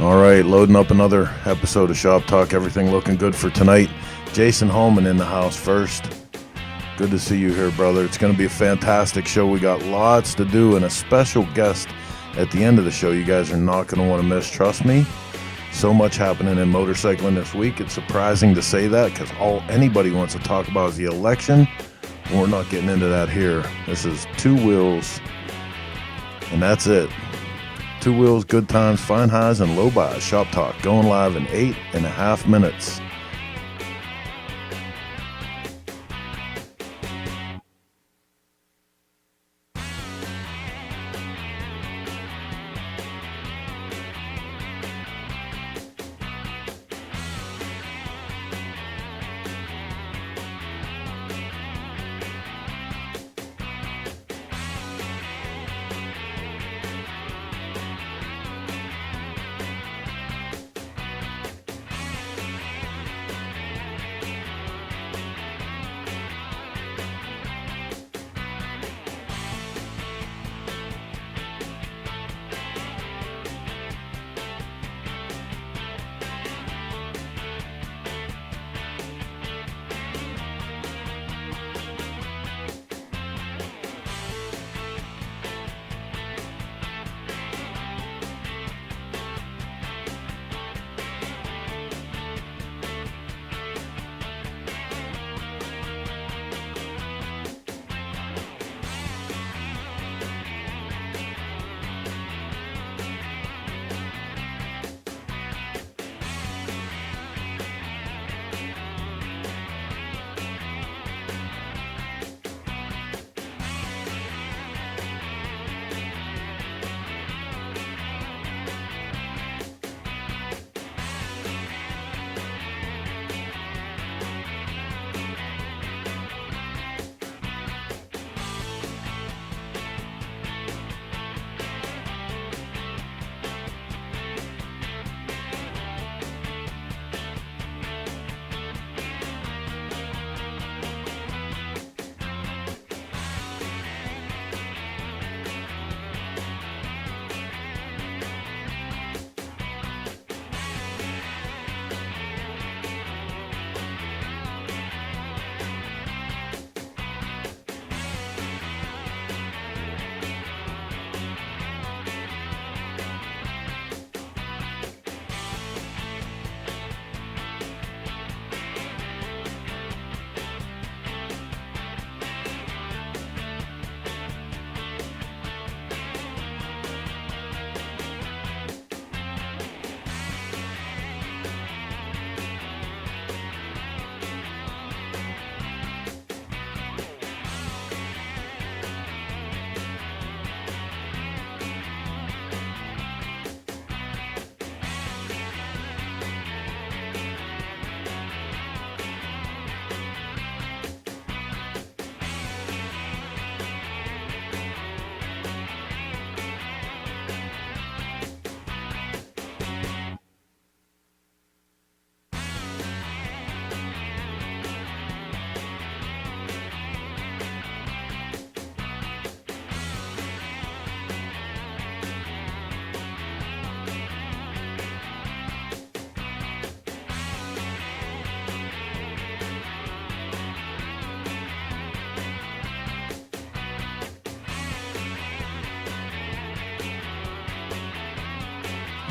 All right, loading up another episode of Shop Talk. Everything looking good for tonight. Jason Holman in the house first. Good to see you here, brother. It's going to be a fantastic show. We got lots to do and a special guest at the end of the show you guys are not going to want to miss. Trust me, so much happening in motorcycling this week. It's surprising to say that because all anybody wants to talk about is the election. We're not getting into that here. This is Two Wheels, and that's it. Two Wheels, good times, fine highs, and low buys. Shop Talk going live in 8.5 minutes.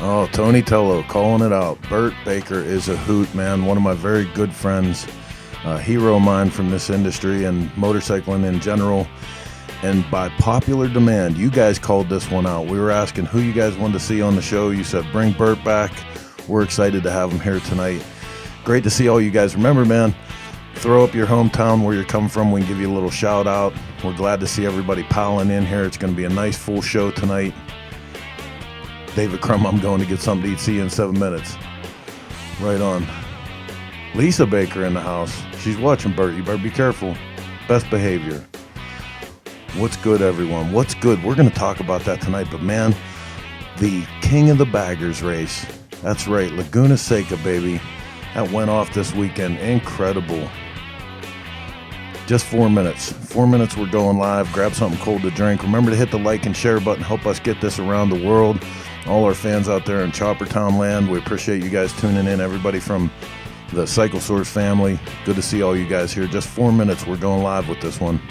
Oh, Tony Tello calling it out. Bert Baker is a hoot, man. One of my very good friends, a hero of mine from this industry and motorcycling in general. And by popular demand, you guys called this one out. We were asking who you guys wanted to see on the show. You said, bring Bert back. We're excited to have him here tonight. Great to see all you guys. Remember, man, throw up your hometown where you're coming from. We can give you a little shout out. We're glad to see everybody piling in here. It's going to be a nice full show tonight. David Crum, I'm going to get something to eat. See you in 7 minutes. Right on. Lisa Baker in the house. She's watching Bert. You better be careful. Best behavior. What's good, everyone? What's good? We're going to talk about that tonight. But, man, the King of the Baggers race. That's right. Laguna Seca, baby. That went off this weekend. Incredible. Just 4 minutes. 4 minutes, we're going live. Grab something cold to drink. Remember to hit the like and share button. Help us get this around the world. All our fans out there in Choppertown land, we appreciate you guys tuning in. Everybody from the Cycle Source family, good to see all you guys here. Just 4 minutes, we're going live with this one.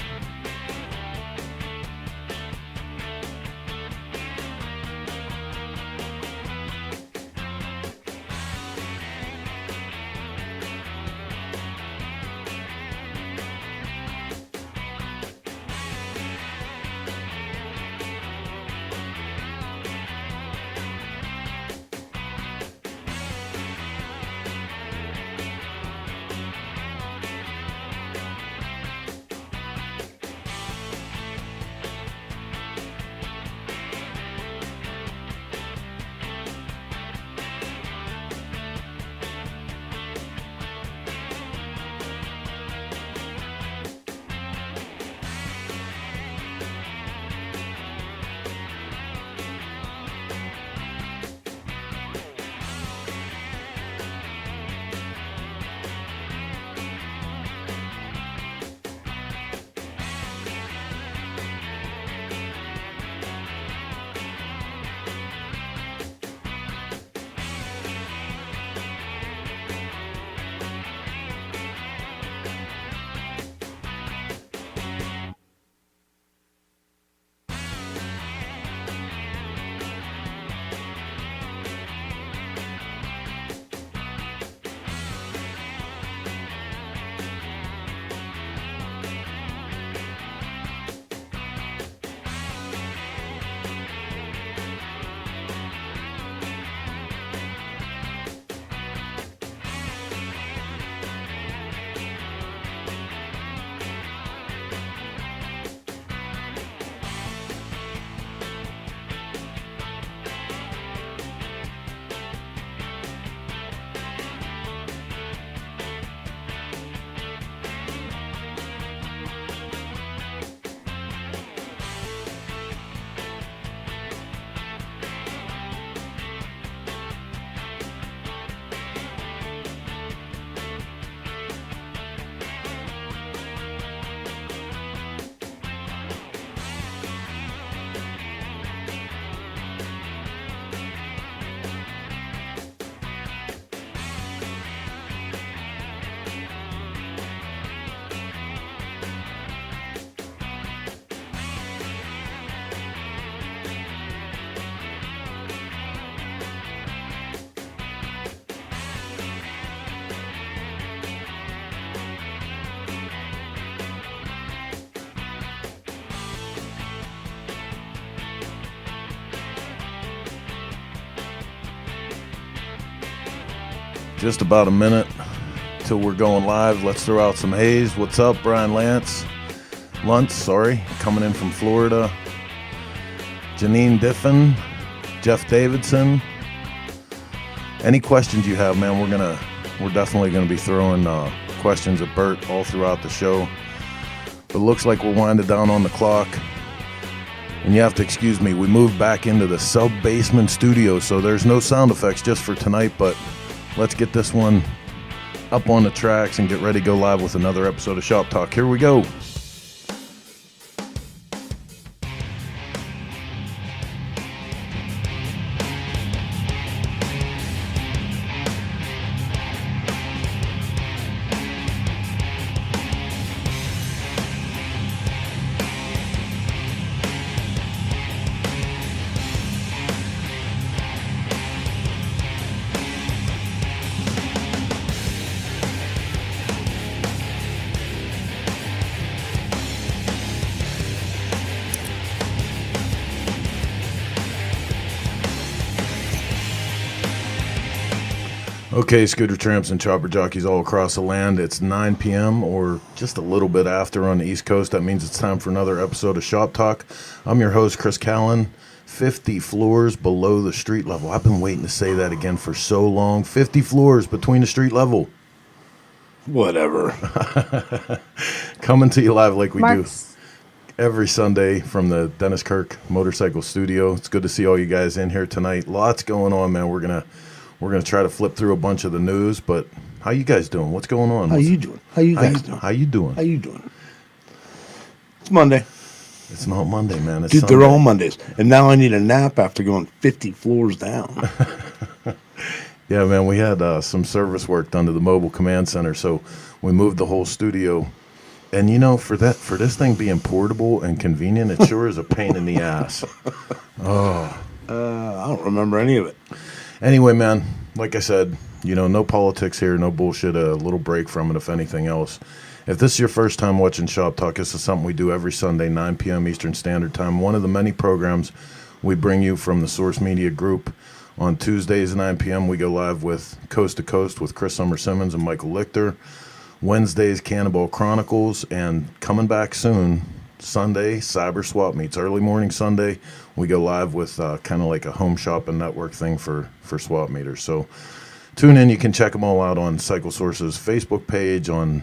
Just about a minute till we're going live. Let's throw out some haze. What's up, Brian Luntz, coming in from Florida. Janine Diffin, Jeff Davidson. Any questions you have, man, we're definitely gonna be throwing questions at Bert all throughout the show. But it looks like we're winding down on the clock. And you have to excuse me, we moved back into the sub-basement studio, so there's no sound effects just for tonight, but let's get this one up on the tracks and get ready to go live with another episode of Shop Talk. Here we go. Okay, scooter tramps and chopper jockeys all across the land. It's 9 p.m. or just a little bit after on the East Coast. That means it's time for another episode of Shop Talk. I'm your host, Chris Callen. 50 floors below the street level. I've been waiting to say that again for so long. 50 floors between the street level. Whatever. Coming to you live like we do every Sunday from the Dennis Kirk Motorcycle Studio. It's good to see all you guys in here tonight. Lots going on, man. We're gonna try to flip through a bunch of the news, but how you guys doing? What's going on? How you doing? How you guys doing? How you doing? How you doing? It's Monday. It's not Monday, man. It's Dude, Sunday. they're all Mondays. And now I need a nap after going 50 floors down. Yeah, man, we had some service work done to the mobile command center, so we moved the whole studio. And you know, for this thing being portable and convenient, it sure is a pain in the ass. Oh. I don't remember any of it. Anyway, man, like I said, you know, no politics here, no bullshit, a little break from it, if anything else. If this is your first time watching Shop Talk, this is something we do every Sunday, 9 p.m. Eastern Standard Time. One of the many programs we bring you from the Source Media Group. On Tuesdays at 9 p.m., we go live with Coast to Coast with Chris Summer Simmons and Michael Lichter. Wednesdays, Cannibal Chronicles, and coming back soon, Sunday, Cyber Swap Meets. Early morning Sunday, we go live with kind of like a home shop and network thing for swap meters. So tune in. You can check them all out on Cycle Source's Facebook page, on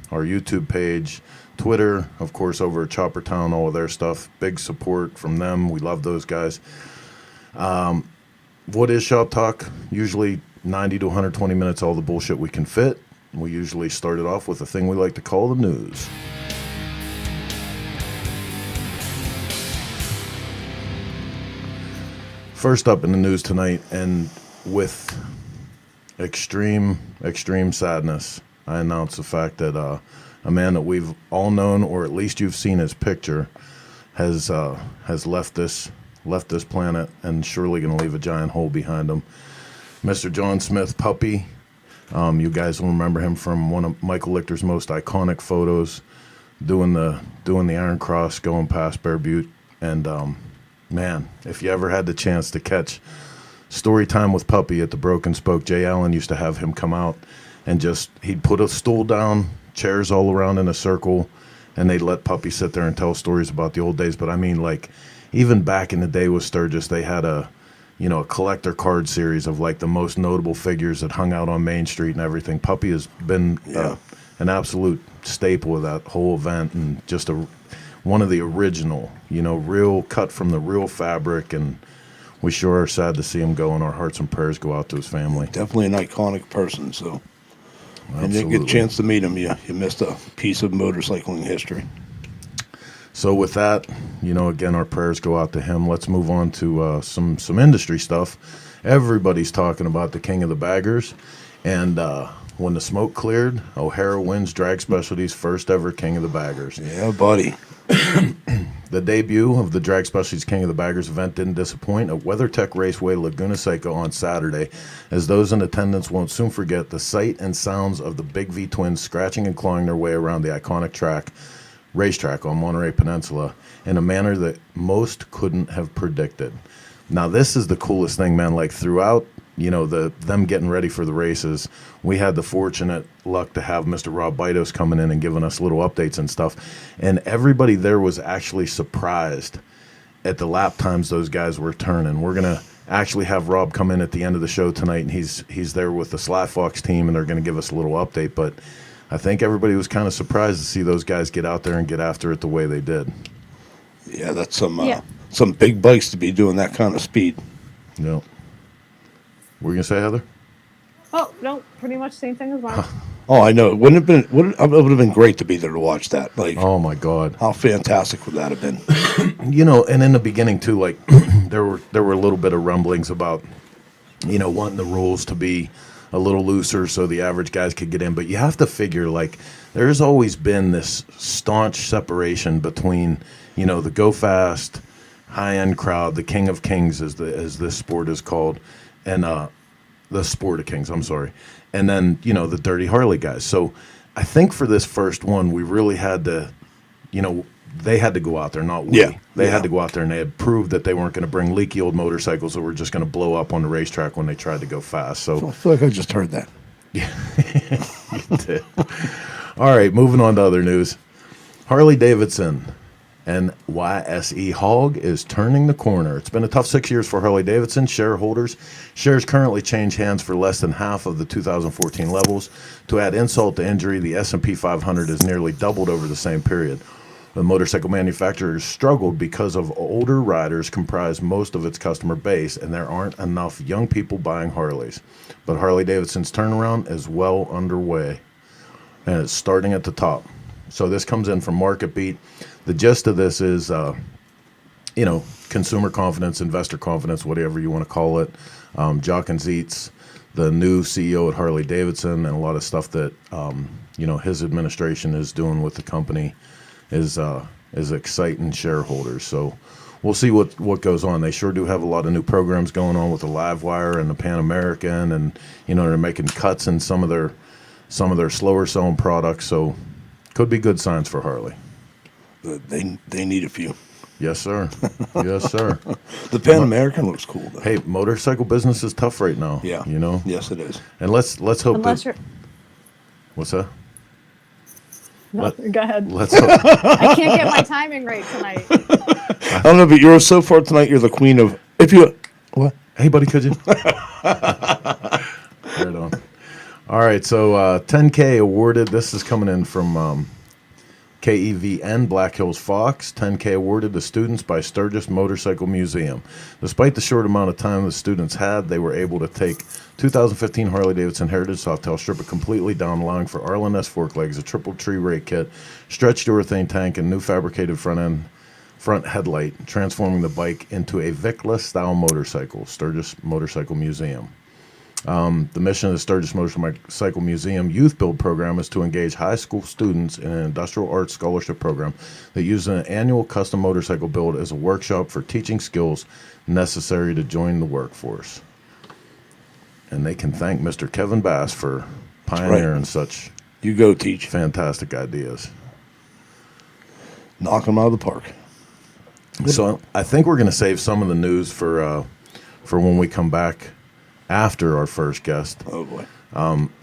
our YouTube page, Twitter, of course, over at Chopper Town, all of their stuff. Big support from them. We love those guys. What is Shop Talk? Usually 90 to 120 minutes, all the bullshit we can fit. We usually start it off with a thing we like to call the news. First up in the news tonight, and with extreme sadness, I announce the fact that a man that we've all known, or at least you've seen his picture, has left this planet and surely going to leave a giant hole behind him. Mr. John Smith, Puppy. You guys will remember him from one of Michael Lichter's most iconic photos, doing the Iron Cross, going past Bear Butte. And man, if you ever had the chance to catch Story Time with Puppy at the Broken Spoke, Jay Allen used to have him come out and he'd put a stool down, chairs all around in a circle, and they'd let Puppy sit there and tell stories about the old days. But I mean, like, even back in the day with Sturgis, they had a collector card series of like the most notable figures that hung out on Main Street and everything. Puppy has been an absolute staple of that whole event, and just one of the original, real cut from the real fabric. And we sure are sad to see him go, and our hearts and prayers go out to his family. Definitely an iconic person. So, Absolutely. And you didn't get a chance to meet him. You missed a piece of motorcycling history. So with that, again, our prayers go out to him. Let's move on to some industry stuff. Everybody's talking about the King of the Baggers. And when the smoke cleared, O'Hara wins Drag Specialty's first ever King of the Baggers. Yeah, buddy. The debut of the Drag Specialty's King of the Baggers event didn't disappoint at WeatherTech Raceway Laguna Seca on Saturday, as those in attendance won't soon forget the sight and sounds of the Big V twins scratching and clawing their way around the iconic racetrack on Monterey Peninsula in a manner that most couldn't have predicted. Now, this is the coolest thing, man. Like, throughout, them getting ready for the races, we had the fortunate luck to have Mr. Rob Bitos coming in and giving us little updates and stuff. And everybody there was actually surprised at the lap times those guys were turning. We're going to actually have Rob come in at the end of the show tonight, and he's there with the Sly Fox team, and they're going to give us a little update. But I think everybody was kind of surprised to see those guys get out there and get after it the way they did. Yeah, that's some big bikes to be doing that kind of speed. Yeah. What were you going to say, Heather? Oh, no, pretty much same thing as mine. Oh, I know. It would have been great to be there to watch that. Like, oh my God, how fantastic would that have been? And in the beginning too, like there were a little bit of rumblings about, wanting the rules to be a little looser so the average guys could get in. But you have to figure, like, there's always been this staunch separation between, the go fast, high end crowd, the King of Kings as this sport is called, and the Sport of Kings, I'm sorry, and then the Dirty Harley guys. So I think for this first one, we really had to, they had to go out there, not we. Yeah. They had to go out there, and they had proved that they weren't going to bring leaky old motorcycles that were just going to blow up on the racetrack when they tried to go fast. So I feel like I just heard that. Yeah, you did. All right, moving on to other news. Harley-Davidson and YSE Hog is turning the corner. It's been a tough 6 years for Harley-Davidson shareholders. Shares currently change hands for less than half of the 2014 levels. To add insult to injury, the S&P 500 has nearly doubled over the same period. The motorcycle manufacturers struggled because of older riders comprise most of its customer base, and there aren't enough young people buying Harleys. But Harley-Davidson's turnaround is well underway, and it's starting at the top. So this comes in from Market Beat. The gist of this is, consumer confidence, investor confidence, whatever you want to call it. Jock and Zeitz, the new CEO at Harley-Davidson, and a lot of stuff that his administration is doing with the company is exciting shareholders. So we'll see what goes on. They sure do have a lot of new programs going on with the Livewire and the Pan American, and they're making cuts in some of their slower selling products. So could be good signs for Harley. They need a few. Yes, sir. Yes, sir. The Pan American looks cool, though. Hey, motorcycle business is tough right now. Yeah. Yes, it is. And let's hope Unless that. you're. What's that? No, go ahead. Let's hope. I can't get my timing right tonight. I don't know, but you're so far tonight. You're the queen of. If you what? Hey, buddy, could you? Right on. All right, so $10K awarded. This is coming in from KEVN, Black Hills Fox. $10K awarded to students by Sturgis Motorcycle Museum. Despite the short amount of time the students had, they were able to take 2015 Harley-Davidson Heritage Softail, strip it completely down, allowing for Arlen-S fork legs, a triple tree rake kit, stretched urethane tank, and new fabricated front headlight, transforming the bike into a Vicla-style motorcycle. Sturgis Motorcycle Museum. The mission of the Sturgis Motorcycle Museum Youth Build Program is to engage high school students in an industrial arts scholarship program that uses an annual custom motorcycle build as a workshop for teaching skills necessary to join the workforce. And they can thank Mr. Kevin Bass for pioneering such You go teach. fantastic ideas. Knock them out of the park. So I think we're going to save some of the news for when we come back after our first guest. Oh, boy.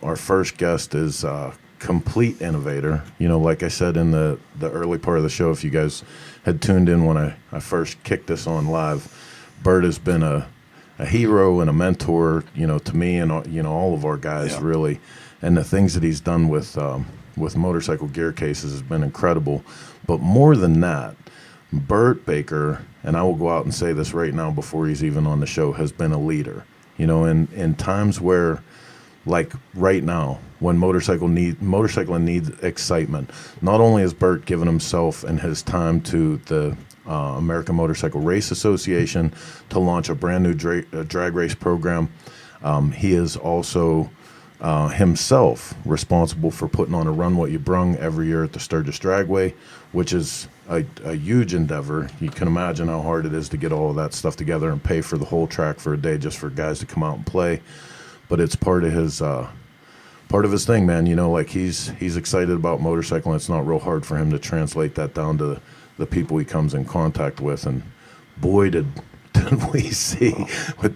Our first guest is a complete innovator. Like I said in the early part of the show, if you guys had tuned in when I first kicked this on live, Bert has been a hero and a mentor, to me and all of our guys, really. And the things that he's done with motorcycle gear cases has been incredible. But more than that, Bert Baker, and I will go out and say this right now before he's even on the show, has been a leader. In times where, like right now, when motorcycling needs excitement, not only has Bert given himself and his time to the American Motorcycle Race Association to launch a brand new drag race program, he is also himself responsible for putting on a Run What You Brung every year at the Sturgis Dragway, which is a huge endeavor. You can imagine how hard it is to get all of that stuff together and pay for the whole track for a day just for guys to come out and play. But it's part of his thing, man. Like he's excited about motorcycling. It's not real hard for him to translate that down to the people he comes in contact with. And boy, did we see.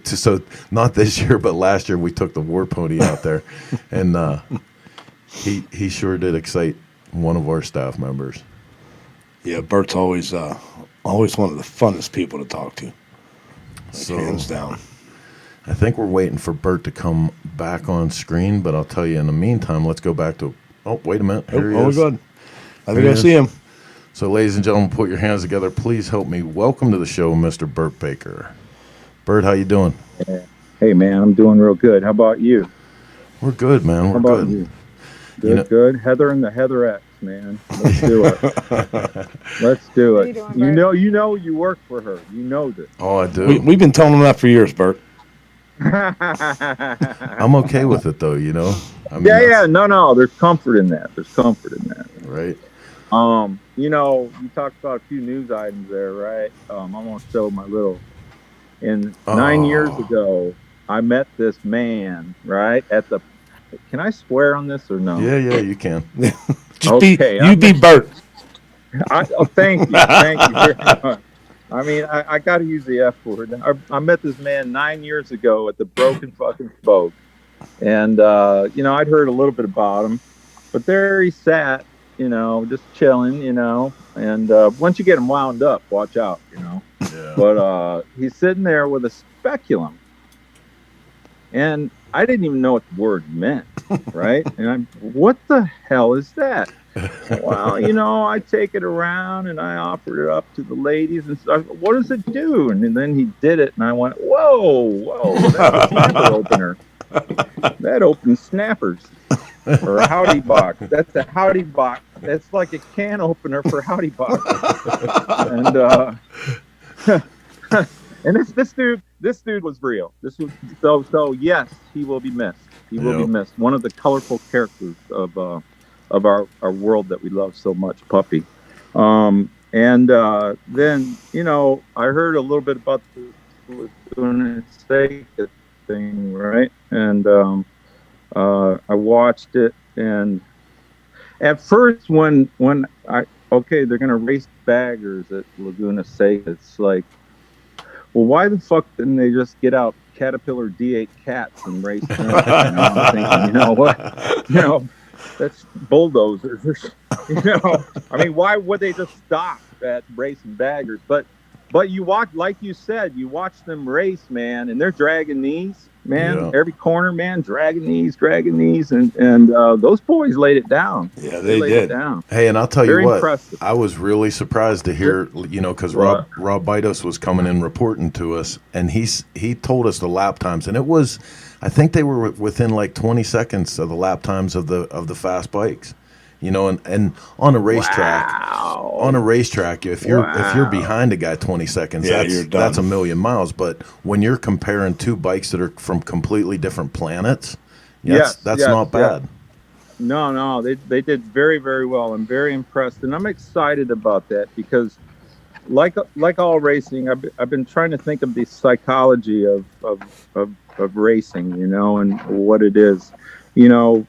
So not this year, but last year we took the War Pony out there, and he sure did excite one of our staff members. Yeah, Bert's always one of the funnest people to talk to. So, hands down. I think we're waiting for Bert to come back on screen, but I'll tell you in the meantime, let's go back to. Oh, wait a minute. Here he is. Oh, good. I think I see him. So, ladies and gentlemen, put your hands together. Please help me welcome to the show, Mr. Bert Baker. Bert, how you doing? Hey, man, I'm doing real good. How about you? We're good, man. We're How about good. you? Good, good. Heather and the Heatherettes, man. Let's do it. Let's do How it. you doing, Bert? You know, you work for her. You know this. Oh, I do. We've been telling him that for years, Bert. I'm okay with it, though. I mean, yeah. No. There's comfort in that. Right. You talked about a few news items there, right? I'm gonna show my little. 9 years ago, I met this man, right, at the. Can I swear on this or no? Yeah, you can. Be Bert. Thank you very much. I mean, I got to use the F word. I met this man 9 years ago at the Broken Fucking Spoke, and I'd heard a little bit about him, but there he sat, just chilling, and once you get him wound up, watch out, Yeah. But he's sitting there with a speculum, and I didn't even know what the word meant, right? And what the hell is that? Well, I take it around and I offered it up to the ladies and stuff. What does it do? And then he did it, and I went, whoa, that's a snapper opener. That opens snappers. Or a howdy box. That's a howdy box it's like a can opener for Howdy Box. And and this dude was real. This was so yes, he will be missed. He will be missed. One of the colorful characters of our world that we love so much, Puppy. And then, you know, I heard a little bit about the Laguna Seca thing, right? And I watched it, and at first when they're gonna race baggers at Laguna Seca, it's like, well, why the fuck didn't they just get out Caterpillar D8 cats and race them? You know, I'm thinking, you know what? You know, that's bulldozers. You know, I mean, why would they just stop at racing baggers? But you watch, like you said, you watch them race, man, and they're dragging these, man. Yeah. Every corner, man, dragging these, and those boys laid it down. Yeah, they laid did. it down. Hey, and I'll tell Very you what, impressive. I was really surprised to hear, you know, because Rob Bitos was coming in reporting to us, and he told us the lap times, and it was, I think they were within like 20 seconds of the lap times of the fast bikes, you know, and on a racetrack, if you're behind a guy 20 seconds, you're done. that's a million miles. But when you're comparing two bikes that are from completely different planets, that's not bad. No, they did very, very well. I'm very impressed, and I'm excited about that because, like all racing, I've been trying to think of the psychology of racing, you know, and what it is. You know,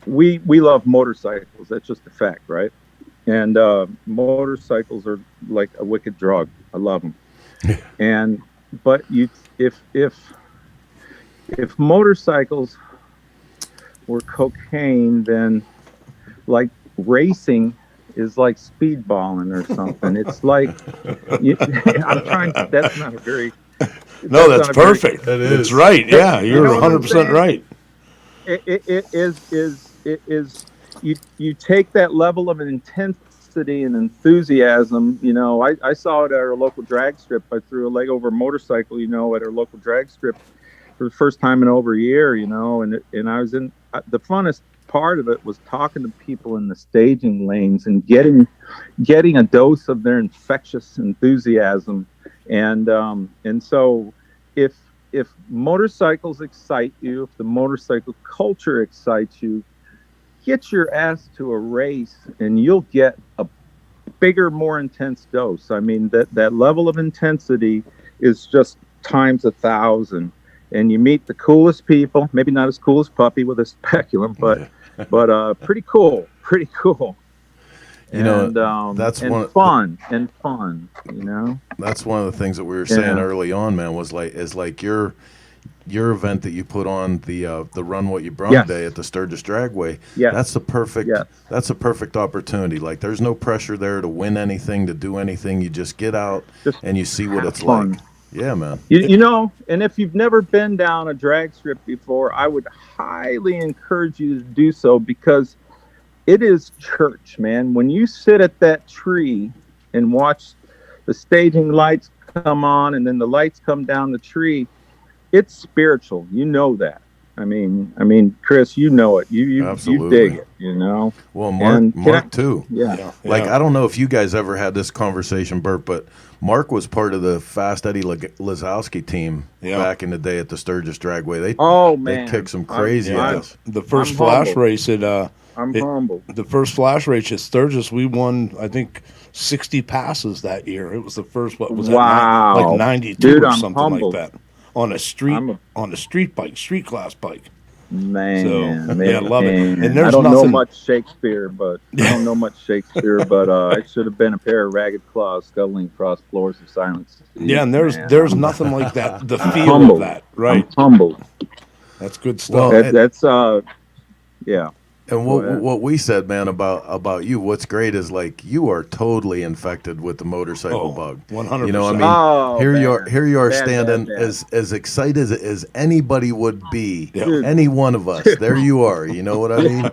we love motorcycles. That's just a fact, right? And motorcycles are like a wicked drug. I love them. But if motorcycles were cocaine, then like racing is like speedballing or something. It's like I'm trying to. That's not a very. No, that's perfect. It is. It's right. Yeah, you're know what I'm 100% right. It is you take that level of intensity and enthusiasm. You know, I saw it at our local drag strip. I threw a leg over a motorcycle, you know, at our local drag strip for the first time in over a year, you know, and I was in the funnest part of it was talking to people in the staging lanes and getting a dose of their infectious enthusiasm. And so if motorcycles excite you, if the motorcycle culture excites you, get your ass to a race and you'll get a bigger, more intense dose. I mean, that level of intensity is just times 1,000. And you meet the coolest people, maybe not as cool as Puppy with a speculum, but pretty cool. You know, that's fun, you know. That's one of the things that we were saying early on, man, is like your event that you put on the Run What You Brung Day at the Sturgis Dragway. Yeah. That's the perfect opportunity. Like there's no pressure there to win anything, to do anything. You just get out and you see what it's fun. Like. Yeah, man. You know, and if you've never been down a drag strip before, I would highly encourage you to do so because it is church, man. When you sit at that tree and watch the staging lights come on and then the lights come down the tree, it's spiritual. You know that. I mean, Chris, you know it. You dig it, you know. Well, Mark too. Yeah. Like I don't know if you guys ever had this conversation, Bert, but Mark was part of the Fast Eddie Lazowski team back in the day at the Sturgis Dragway. They kicked some crazy ass. The first flash race at I'm humbled. The first flash race at Sturgis, we won, I think, 60 passes that year. It was the first. What was that? Like 92 Dude, or something humbled. like that. On a street bike, street class bike. Man, I love it. And there's I don't know much Shakespeare, but it should have been a pair of ragged claws scuttling across floors of silence. Yeah, and there's nothing like that. The feel of that, right? I'm humbled. That's good stuff. Yeah. And what we said, man, about you, what's great is like you are totally infected with the motorcycle bug. 100%. You know, I mean, here you are standing as excited as anybody would be. Yeah. Any one of us. There you are. You know what I mean?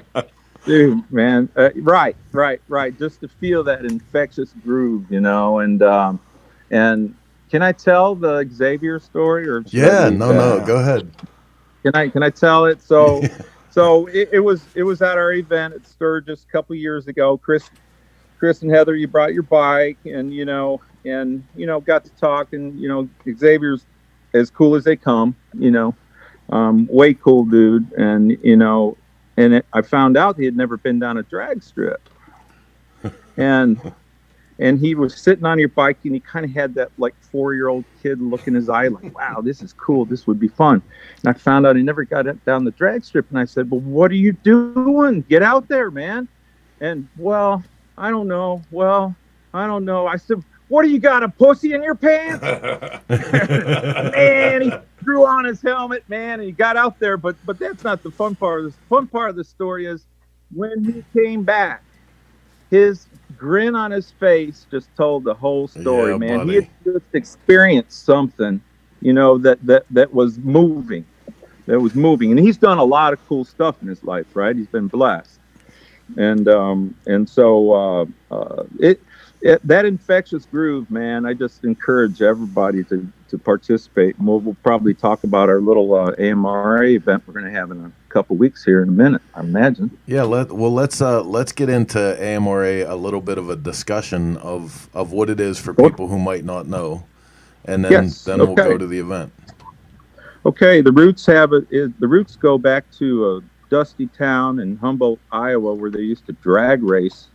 Dude, man, right. Just to feel that infectious groove, you know, and can I tell the Xavier story or? Yeah, no, go ahead. Can I tell it? So. So it was at our event at Sturgis a couple years ago. Chris and Heather, you brought your bike, and got to talk, and Xavier's as cool as they come, way cool dude, and I found out he had never been down a drag strip, and he was sitting on your bike, and he kind of had that like 4-year-old kid look in his eye, like, wow, this is cool, this would be fun. And I found out he never got down the drag strip, and I said, well, what are you doing? Get out there, man. And well, I don't know. I said, what do you got, a pussy in your pants? Man, he threw on his helmet, man, and he got out there. But that's not the fun part. The fun part of the story is when he came back, his grin on his face just told the whole story, man. Buddy. He had just experienced something, that was moving. And he's done a lot of cool stuff in his life, right? He's been blessed. And so that infectious groove, man, I just encourage everybody to participate. And we'll probably talk about our little AMRA event we're going to have in a couple weeks here in a minute, I imagine. Yeah, let's get into AMRA, a little bit of a discussion of what it is for people who might not know, and then we'll go to the event. Okay, the roots go back to a dusty town in Humboldt, Iowa, where they used to drag race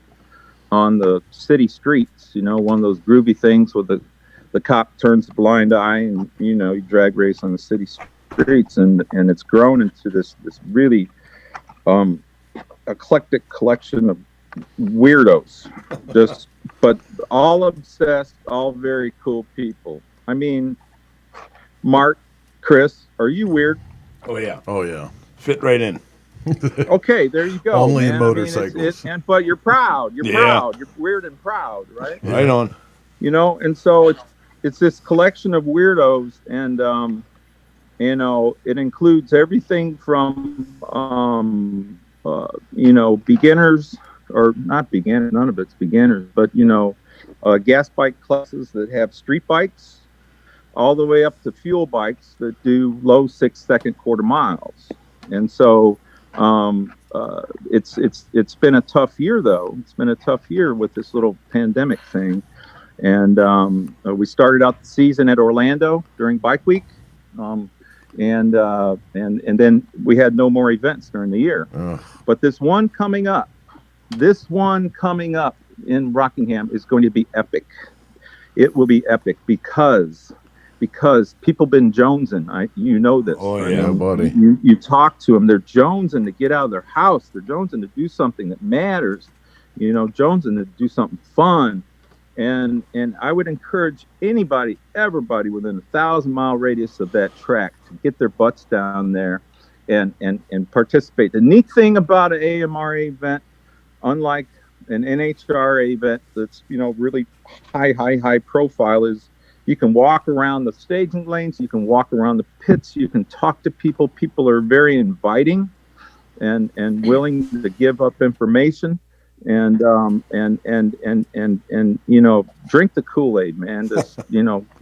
on the city streets. One of those groovy things where the cop turns a blind eye, and you drag race on the city streets, and it's grown into this really eclectic collection of weirdos, but all obsessed, all very cool people. I mean, Mark, Chris, are you weird? Oh yeah, fit right in. Okay, there you go. Only in motorcycles. But you're proud. You're proud. You're weird and proud, right? Right on. And so it's this collection of weirdos, and it includes everything from beginners, or not beginners, none of it's beginners, but gas bike classes that have street bikes, all the way up to fuel bikes that do low 6-second quarter miles. And so it's been a tough year, though. It's been a tough year with this little pandemic thing. And we started out the season at Orlando during Bike Week, and then we had no more events during the year. But this one coming up in Rockingham is going to be epic. It will be epic because people been jonesing. You know this. Oh yeah, buddy. You talk to them. They're jonesing to get out of their house. They're jonesing to do something that matters. Jonesing to do something fun. And I would encourage everybody within 1,000-mile radius of that track to get their butts down there and participate. The neat thing about an AMRA event, unlike an NHRA event that's really high profile, is you can walk around the staging lanes, you can walk around the pits, you can talk to people. People are very inviting and willing to give up information, and drink the Kool-Aid, man. Just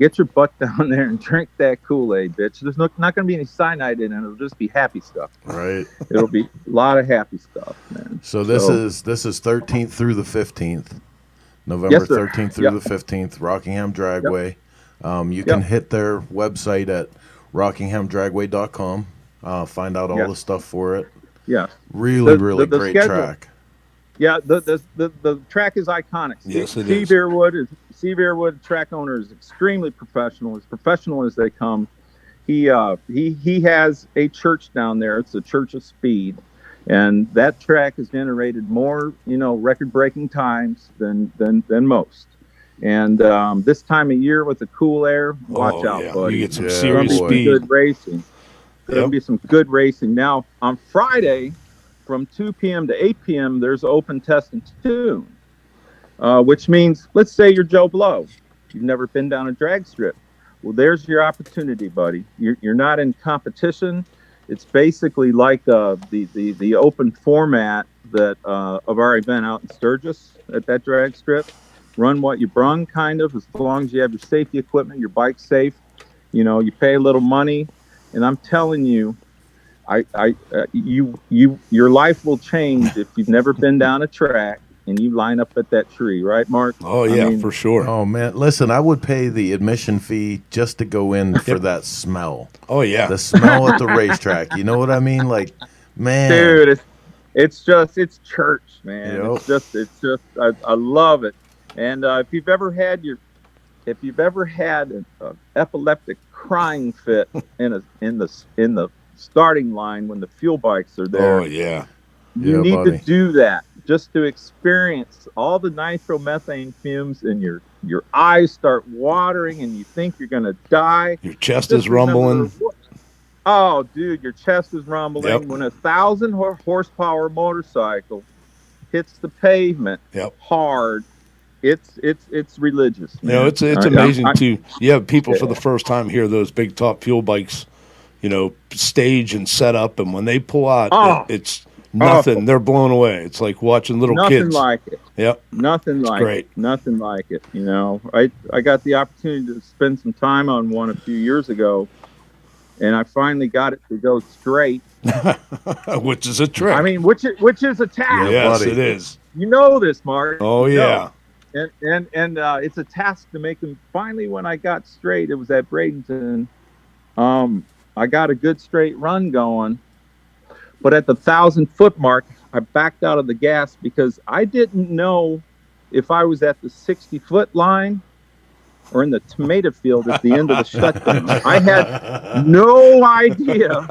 get your butt down there and drink that Kool-Aid, bitch. There's not going to be any cyanide in it. It'll just be happy stuff. Right. It'll be a lot of happy stuff, man. So this is 13th through the 15th. November 13th through the 15th, Rockingham Dragway. You can hit their website at rockinghamdragway.com. Find out all the stuff for it. Yeah. Really great schedule. Track. Yeah, the track is iconic. Yes, it Steve Earwood, track owner, is extremely professional, as professional as they come. He has a church down there. It's the Church of Speed. And that track has generated more, record-breaking times than most. And this time of year with the cool air, watch out, buddy. You get some serious speed. Good racing. There'll be some good racing. Now, on Friday, from 2 p.m. to 8 p.m., there's open test and tune, which means, let's say you're Joe Blow. You've never been down a drag strip. Well, there's your opportunity, buddy. You're not in competition. It's basically like the open format that of our event out in Sturgis at that drag strip. Run what you brung, kind of, as long as you have your safety equipment, your bike's safe. You pay a little money, and I'm telling you, your life will change if you've never been down a track and you line up at that tree, right, Mark? Oh yeah, for sure. Oh man, listen, I would pay the admission fee just to go in for that smell. Oh yeah, the smell at the racetrack. You know what I mean? Like, man, dude, it's church, man. Yep. It's just I love it. And if you've ever had an epileptic crying fit in the starting line when the fuel bikes are there, oh yeah, you Yeah, need buddy. to do that just to experience all the nitromethane fumes, and your eyes start watering, and you think you're gonna die. your chest Just is rumbling. remember, oh, dude, your chest is rumbling. Yep. When 1,000 horsepower motorcycle hits the pavement Yep. hard, it's religious. You know, man. it's I- amazing I- too. You have people for the first time hear those big top fuel bikes, you know, stage and set up, and when they pull out, Oh. it's nothing. They're blown away. It's like watching little Nothing kids. like it. Yep. Nothing like great. it. Nothing like it. You know, I got the opportunity to spend some time on one a few years ago, and I finally got it to go straight. Which is a trick. I mean, which is a task. Yeah, yes, buddy. it is. You know this, Mark. Oh You yeah. know. And it's a task to make them. Finally, when I got straight, it was at Bradenton. I got a good straight run going, but at the 1,000-foot mark, I backed out of the gas because I didn't know if I was at the 60-foot line or in the tomato field at the end of the shutdown. I had no idea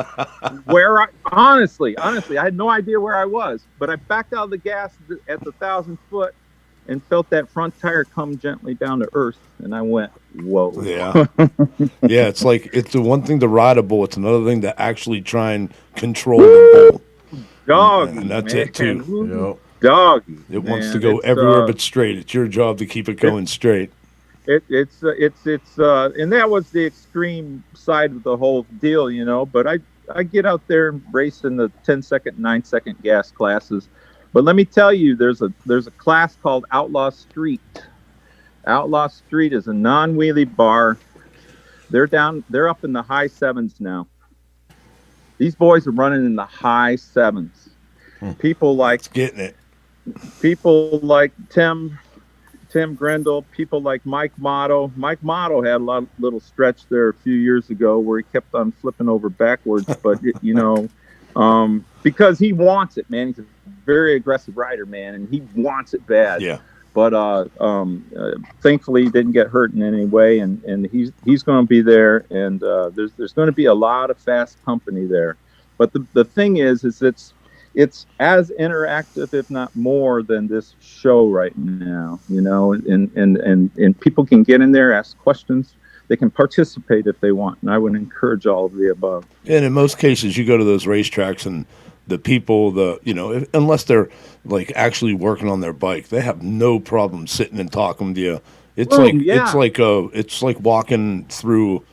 where honestly, I had no idea where I was, but I backed out of the gas at the 1,000-foot and felt that front tire come gently down to earth, and I went, whoa. Yeah. Yeah, it's like it's the one thing to ride a bull, it's another thing to actually try and control the bull. Doggy, And that's man. it too. Yep. Doggy. It wants man. to go It's, everywhere but straight. It's your job to keep it going straight. It's and that was the extreme side of the whole deal, you know. But I get out there and race in the 10-second, 9-second gas classes. But let me tell you, there's a class called Outlaw Street. Outlaw Street is a non-wheelie bar. They're up in the high sevens now. These boys are running in the high sevens. People like Getting it. Tim Grendel, people like Mike Motto. Mike Motto had a little stretch there a few years ago where he kept on flipping over backwards, but because he wants it, man. He's a very aggressive rider, man, and he wants it bad. Yeah. But thankfully, he didn't get hurt in any way, and he's going to be there, and there's going to be a lot of fast company there. But the thing is it's as interactive, if not more, than this show right now. You know, and people can get in there, ask questions. They can participate if they want, and I would encourage all of the above. And in most cases, you go to those racetracks and the people, unless they're like actually working on their bike, they have no problem sitting and talking to you. It's it's like walking through,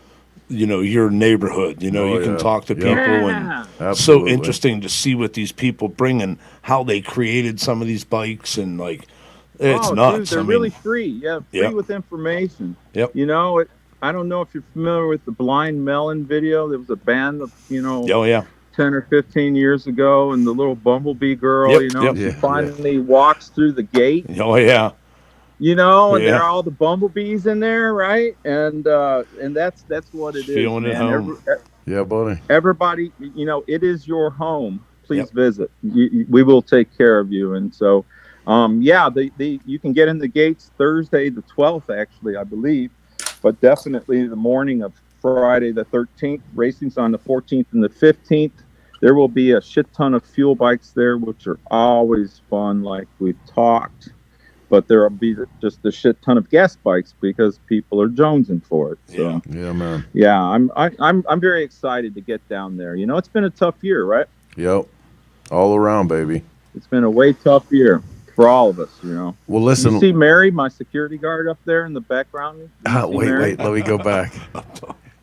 your neighborhood. You can talk to people, and it's so interesting to see what these people bring and how they created some of these bikes, and it's nuts. Dude, they're really free. Yeah, free with information. Yep. I don't know if you're familiar with the Blind Melon video. There was a band of, Oh yeah. 10 or 15 years ago, and the little bumblebee girl, she finally walks through the gate. Oh yeah. And there are all the bumblebees in there, right? And that's what it is. Feeling at home. Yeah, buddy. Everybody, it is your home. Please visit. We will take care of you. And so, you can get in the gates Thursday the 12th, actually, I believe, but definitely the morning of Friday the 13th. Racing's on the 14th and the 15th. There will be a shit ton of fuel bikes there, which are always fun, like we've talked. But there will be just a shit ton of gas bikes because people are jonesing for it. So, yeah, man. Yeah, I'm very excited to get down there. It's been a tough year, right? Yep. All around, baby. It's been a way tough year for all of us. Well, listen. You see Mary, my security guard, up there in the background? Wait. Let me go back.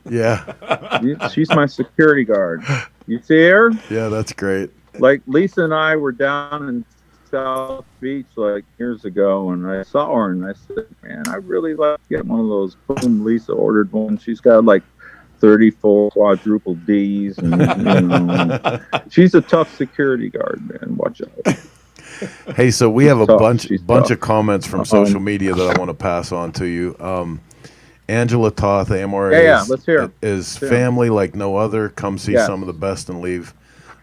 Yeah. She's my security guard. You see her? Yeah, that's great. Like Lisa and I were down in South Beach years ago, and I saw her and I said, man, I really like to get one of those. Boom, Lisa ordered one. She's got 34 quadruple D's, and she's a tough security guard, man. Watch out. Hey, so we have a bunch tough. of comments from social media that I want to pass on to you. Angela Toth, AMRA, let's hear 'em. is family like no other. Come see some of the best and leave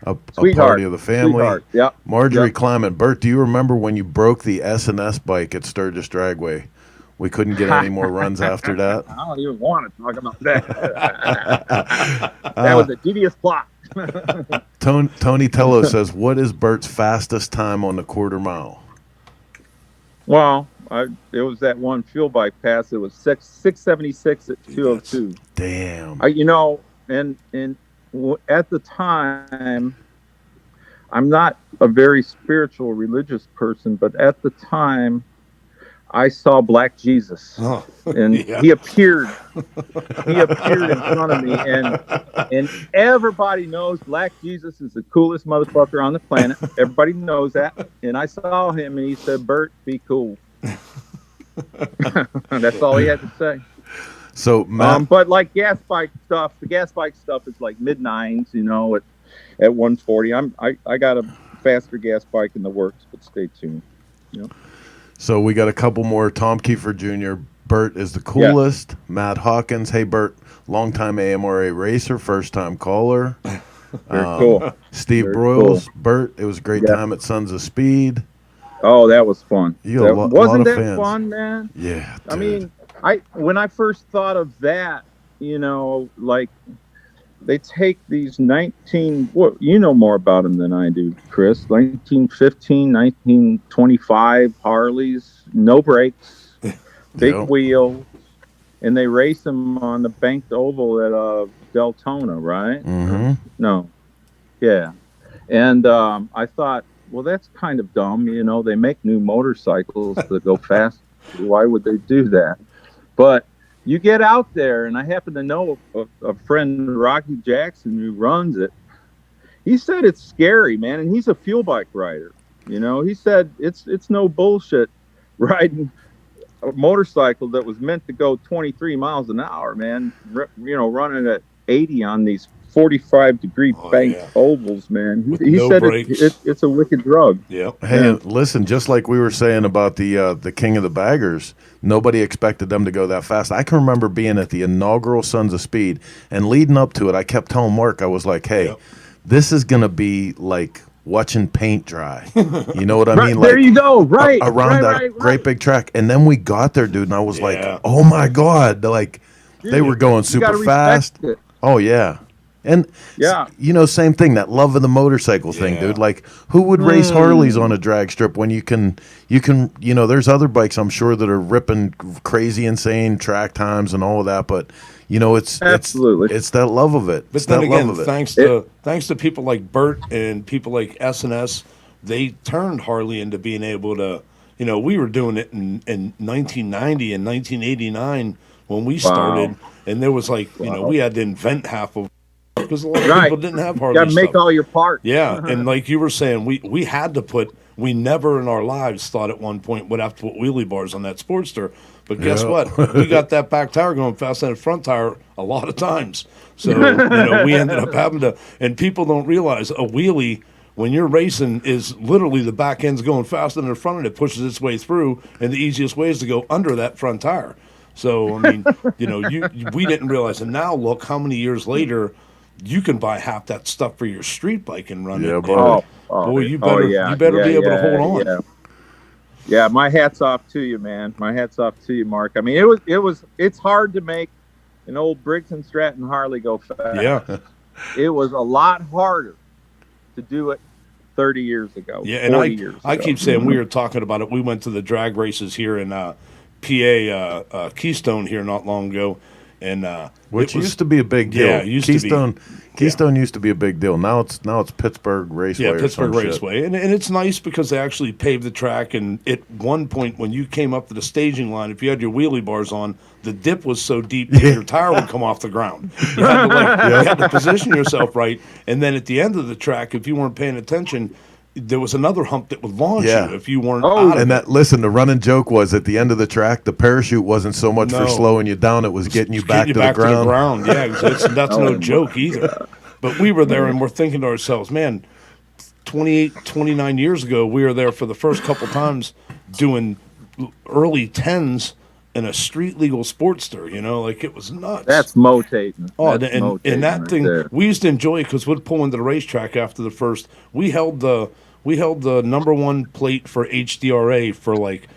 a Sweetheart. party of the family. Sweetheart. Yep. Marjorie Yep. Clement, Bert, do you remember when you broke the S&S bike at Sturgis Dragway? We couldn't get any more runs after that. I don't even want to talk about that. That was a devious plot. Tony Tello says, what is Bert's fastest time on the quarter mile? Well, it was that one fuel bike pass. It was 676 at 202. Damn. And at the time, I'm not a very spiritual, religious person, but at the time, I saw Black Jesus, and he appeared. He appeared in front of me, and everybody knows Black Jesus is the coolest motherfucker on the planet. Everybody knows that. And I saw him, and he said, "Bert, be cool." That's all he had to say. So, but like gas bike stuff, the gas bike stuff is like mid-nines, at 140. I got a faster gas bike in the works, but stay tuned. So we got a couple more. Tom Kiefer Jr. Bert is the coolest. Yeah. Matt Hawkins. Hey, Bert, longtime AMRA racer, first-time caller. Very cool. Steve Very Broyles. Cool. Bert, it was a great time at Sons of Speed. Oh, that was fun. Wasn't that fans. Fun, man? Yeah, dude. I mean, when I first thought of that, like they take these you know more about them than I do, Chris. 1915, 1925 Harleys, no brakes, big wheels, and they race them on the banked oval at Deltona, right? Mm-hmm. No. Yeah. And I thought, well, that's kind of dumb. They make new motorcycles that go fast. Why would they do that? But you get out there, and I happen to know a friend, Rocky Jackson, who runs it. He said it's scary, man, and he's a fuel bike rider. He said it's no bullshit riding a motorcycle that was meant to go 23 miles an hour, man. Running at 80 on these 45-degree banked ovals, man. He said it's a wicked drug. Yeah. Hey, listen, just like we were saying about the King of the Baggers, nobody expected them to go that fast. I can remember being at the inaugural Sons of Speed, and leading up to it, I kept telling Mark, I was like, hey, this is going to be like watching paint dry. You know what I mean? Like, there you go. Right. Around that great big track. And then we got there, dude, and I was like, oh, my God. Like, they were going super fast. Oh, yeah. And, same thing, that love of the motorcycle thing, dude. Like, who would race Harleys on a drag strip when you can, there's other bikes, I'm sure, that are ripping crazy, insane track times and all of that. But, it's that love of it. But then again, thanks to people like Bert and people like S&S, they turned Harley into being able to, we were doing it in 1990 and 1989 when we started. And there was we had to invent half of because a lot of people didn't have Harley. You got to make all your parts. Yeah, and like you were saying, we had to we never in our lives thought at one point would have to put wheelie bars on that Sportster. But guess what? We got that back tire going faster than the front tire a lot of times. So, we ended up having to, and people don't realize a wheelie, when you're racing, is literally the back end's going faster than the front and it pushes its way through, and the easiest way is to go under that front tire. So, I mean, we didn't realize. And now look how many years later, you can buy half that stuff for your street bike and run it. Boy, you better be able to hold on. Yeah, my hat's off to you, man. My hat's off to you, Mark. I mean, it's hard to make an old Briggs & Stratton Harley go fast. Yeah. It was a lot harder to do it 30 years ago. Yeah, and I keep saying we were talking about it. We went to the drag races here in PA, Keystone here not long ago. And which used to be a big deal. Yeah, it used to be. Keystone used to be a big deal. Now it's Pittsburgh Raceway. Yeah, Pittsburgh Raceway, and it's nice because they actually paved the track. And at one point, when you came up to the staging line, if you had your wheelie bars on, the dip was so deep that your tire would come off the ground. You had to you had to position yourself right, and then at the end of the track, if you weren't paying attention, there was another hump that would launch Yeah. you if you weren't Oh, out of And it. that, listen, the running joke was at the end of the track, the parachute wasn't so much for No. slowing you down; it was getting you back, Getting you to, the ground. Yeah, that's Oh, no my joke either. But we were there and we're thinking to ourselves, man, 28, 29 years ago, we were there for the first couple times doing early 10s in a street legal Sportster, like it was nuts. That's motating. Oh, That's and motating that right thing, there. we used to enjoy it because we'd pull into the racetrack after the first. We held the number one plate for HDRA for like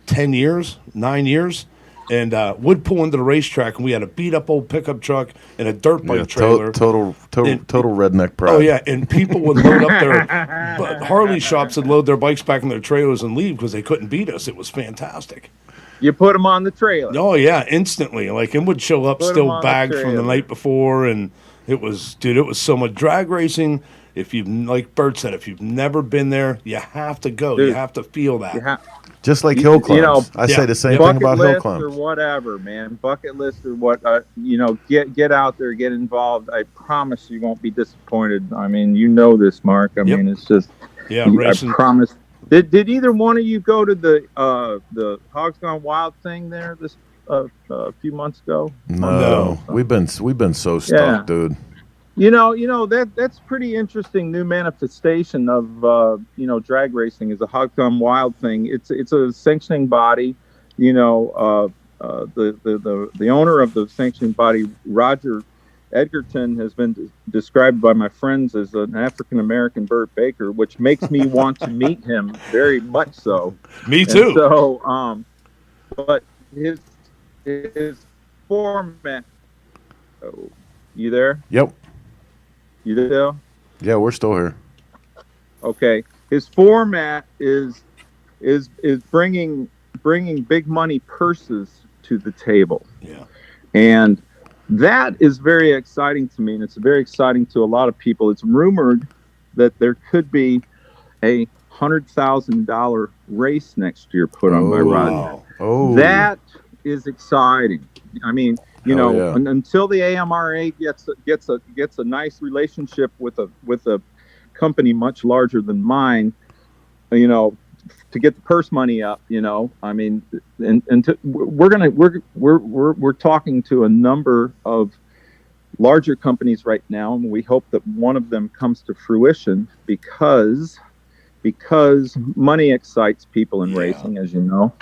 10 years, 9 years, and would pull into the racetrack, and we had a beat up old pickup truck and a dirt bike trailer. Total redneck pride. Oh yeah, and people would load up their but Harley shops would load their bikes back in their trailers and leave because they couldn't beat us. It was fantastic. You put them on the trailer. Oh yeah, instantly. Like it would show up Put 'em still on the bagged from the trailer. night before, and it was so much drag racing. If you've, like Bert said, if you've never been there, you have to go. Dude, you have to feel that. You have Just like hill climbs. you know, I yeah, say the same thing bucket about hill list climbs. or whatever, man. Bucket list or what? Get out there, get involved. I promise you won't be disappointed. I mean, you know this, Mark. I Yep. mean, it's just. Yeah, I racing. promise. Did either one of you go to the Hogs Gone Wild thing there this a few months ago? No, we've been so stuck, dude. You know that's pretty interesting new manifestation of drag racing is a Hogs Gone Wild thing. It's a sanctioning body. The owner of the sanctioning body, Roger Edgerton, has been described by my friends as an African American Bert Baker, which makes me want to meet him very much so. Me too. And so, but his format. Oh, you there? Yep. You there? Yeah, we're still here. Okay. His format is bringing big money purses to the table. Yeah. And that is very exciting to me, and it's very exciting to a lot of people. It's rumored that there could be a $100,000 race next year put on by Roger. Wow. Oh, That is exciting. I mean, yeah. until the AMRA gets a nice relationship with a company much larger than mine, to get the purse money up, I mean, we're talking to a number of larger companies right now, and we hope that one of them comes to fruition because money excites people in racing, as you know,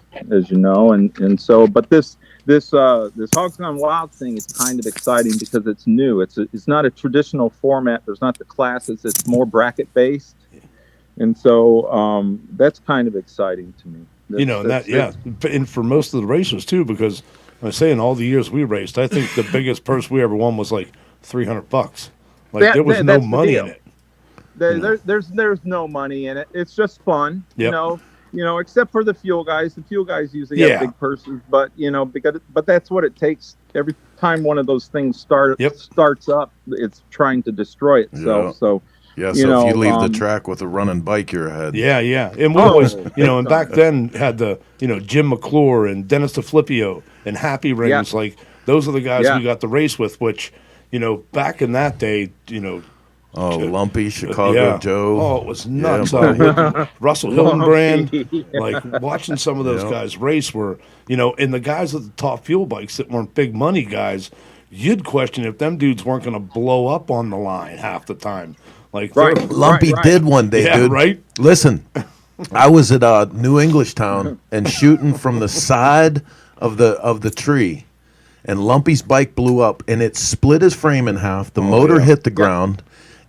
and so, but this Hogs Gone Wild thing is kind of exciting because it's new. It's not a traditional format. There's not the classes. It's more bracket based. And so that's kind of exciting to me. And for most of the racers too, because I say in all the years we raced, I think the biggest purse we ever won was like $300. Like there was no money in it. There's no money in it. It's just fun, Yep. Except for the fuel guys. The fuel guys usually have big purses, but but that's what it takes. Every time one of those things starts up, it's trying to destroy itself. So. Yeah, so if you leave the track with a running bike, you're ahead. Yeah. And we always, and back then had the, Jim McClure and Dennis DeFlippio and Happy Rings. Like, those are the guys we got to race with, which, back in that day, Oh, Lumpy, Chicago Joe. Oh, it was nuts. Yeah. Russell Hildenbrand. Like, watching some of those guys race were, and the guys with the top fuel bikes that weren't big money guys, you'd question if them dudes weren't going to blow up on the line half the time. Like Lumpy did one day, dude. Right? Listen, I was at New English Town and shooting from the side of the tree, and Lumpy's bike blew up, and it split his frame in half. The motor hit the ground,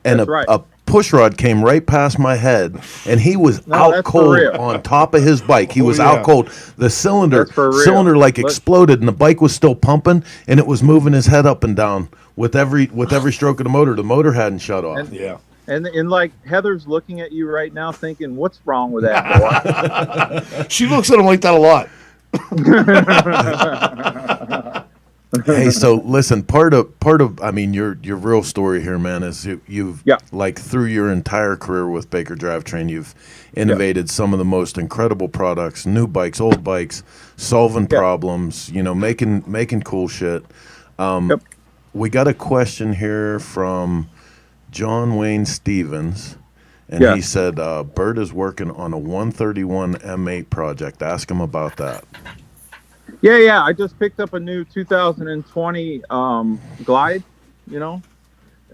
and a push rod came right past my head, and he was out cold on top of his bike. He was out cold. The cylinder exploded, and the bike was still pumping, and it was moving his head up and down with every stroke of the motor. The motor hadn't shut off. And like Heather's looking at you right now, thinking, "What's wrong with that boy?" She looks at him like that a lot. Hey, so listen, part of I mean your real story here, man, is you've like through your entire career with Baker Drivetrain, you've innovated some of the most incredible products, new bikes, old bikes, solving problems, making cool shit. We got a question here from John Wayne Stevens, And he said, Bert is working on a 131 M8 project. Ask him about that. Yeah. I just picked up a new 2020 Glide, a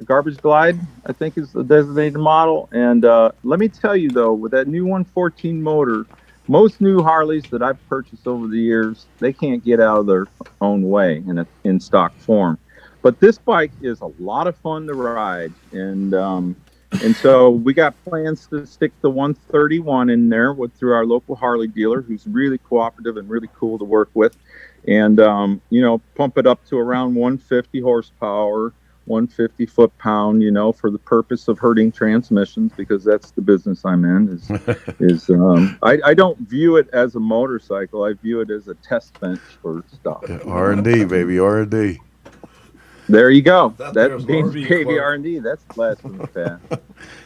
garbage Glide, I think is the designated model. And let me tell you, though, with that new 114 motor, most new Harleys that I've purchased over the years, they can't get out of their own way in stock form. But this bike is a lot of fun to ride. And so we got plans to stick the 131 in there through our local Harley dealer, who's really cooperative and really cool to work with. And, pump it up to around 150 horsepower, 150 foot-pound, for the purpose of hurting transmissions, because that's the business I'm in. I don't view it as a motorcycle. I view it as a test bench for stuff. R&D, baby, R&D. There you go. That means baby R&D. That's blasphemy fast.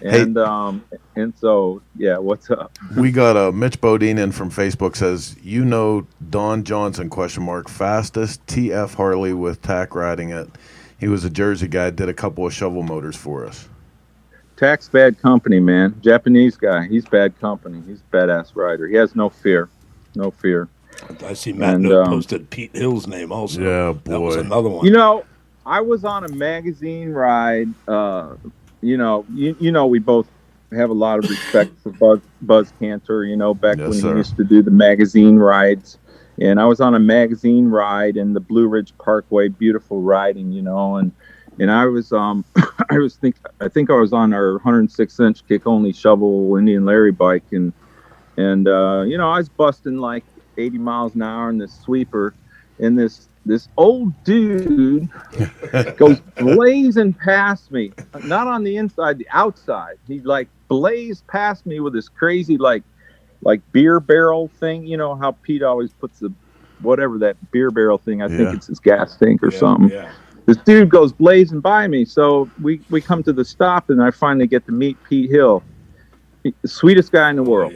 And so, yeah, what's up? We got Mitch Bodine in from Facebook says, Don Johnson, ? Fastest TF Harley with tack riding it. He was a Jersey guy, did a couple of shovel motors for us. Tack's bad company, man. Japanese guy. He's bad company. He's a badass rider. He has no fear. No fear. I see Matt posted Pete Hill's name also. Yeah, boy. That was another one. I was on a magazine ride. We both have a lot of respect for Buzz Cantor, back when he used to do the magazine rides. And I was on a magazine ride in the Blue Ridge Parkway, beautiful riding, and I was I think I was on our 106-inch kick-only shovel Indian Larry bike, and I was busting like 80 miles an hour in this sweeper, and this old dude goes blazing past me, not on the inside, the outside. He like blazed past me with this crazy like beer barrel thing. You know how Pete always puts whatever that beer barrel thing, I think it's his gas tank or something. Yeah. This dude goes blazing by me. So we come to the stop, and I finally get to meet Pete Hill, the sweetest guy in the world.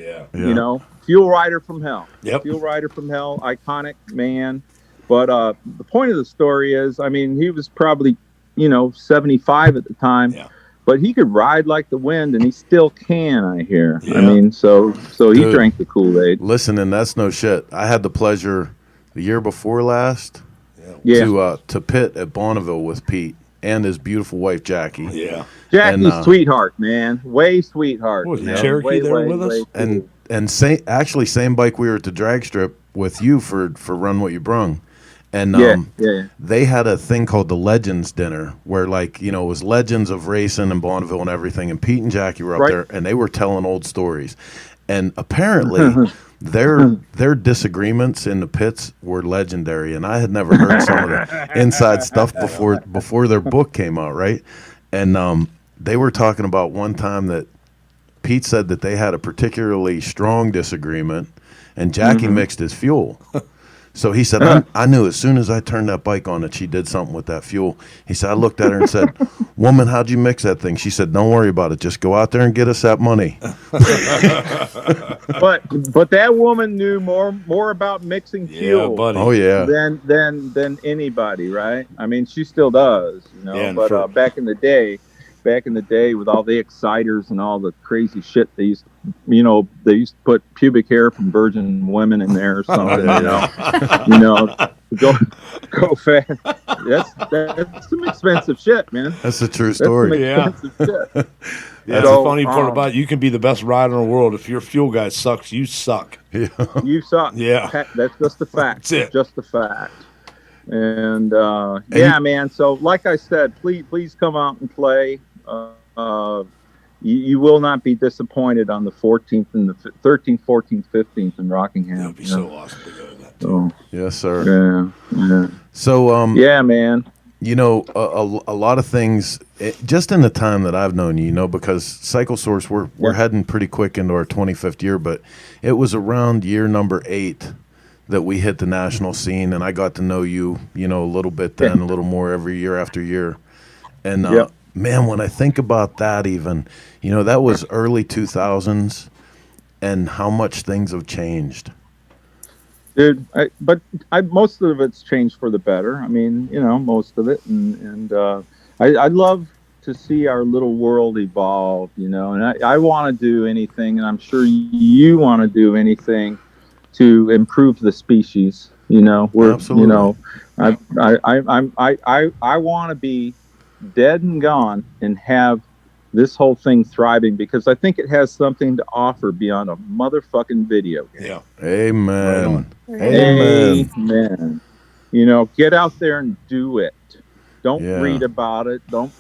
Fuel rider from hell. Fuel rider from hell, iconic man. But the point of the story is, he was probably, 75 at the time, but he could ride like the wind, and he still can, I hear. Yeah. So he drank the Kool-Aid. Listen, and that's no shit. I had the pleasure the year before last to pit at Bonneville with Pete and his beautiful wife, Jackie. Yeah. Jackie's sweetheart, man. Way sweetheart. Was Cherokee there with us? Cool. And same bike we were at the drag strip with you for Run What You Brung. And they had a thing called the Legends Dinner where, it was legends of racing and Bonneville and everything. And Pete and Jackie were up there, and they were telling old stories. And apparently their disagreements in the pits were legendary. And I had never heard some of the inside stuff before their book came out, right? And they were talking about one time that Pete said that they had a particularly strong disagreement, and Jackie mixed his fuel. So he said, I knew as soon as I turned that bike on that she did something with that fuel. He said, I looked at her and said, woman, how'd you mix that thing? She said, don't worry about it. Just go out there and get us that money. But that woman knew more about mixing fuel than anybody, right? She still does, but back in the day with all the exciters and all the crazy shit they used to put pubic hair from virgin women in there or something, go fast. That's some expensive shit, man. That's a true story. That's the funny part about it. You can be the best rider in the world. If your fuel guy sucks, you suck. Yeah. You suck. Yeah. That's just the fact. That's it. Just the fact. And man. So like I said, please come out and play. You will not be disappointed on the 14th and the 13th, 14th, 15th in Rockingham. It would be so awesome to go to that too. Yes, sir. Yeah. So man. A lot of things just in the time that I've known you, because Cycle Source we're heading pretty quick into our 25th year, but it was around year number 8 that we hit the national scene, and I got to know you, a little bit then, a little more every year after year. And man, when I think about that even, that was early 2000s and how much things have changed. Dude, most of it's changed for the better. Most of it. And I love to see our little world evolve, you know, and I want to do anything, and I'm sure you want to do anything to improve the species. You know, Absolutely. you know, I want to be dead and gone and have this whole thing thriving, because I think it has something to offer beyond a motherfucking video game. Yeah. Amen. Right Amen. Amen. You know, get out there and do it. Don't Yeah. read about it. Don't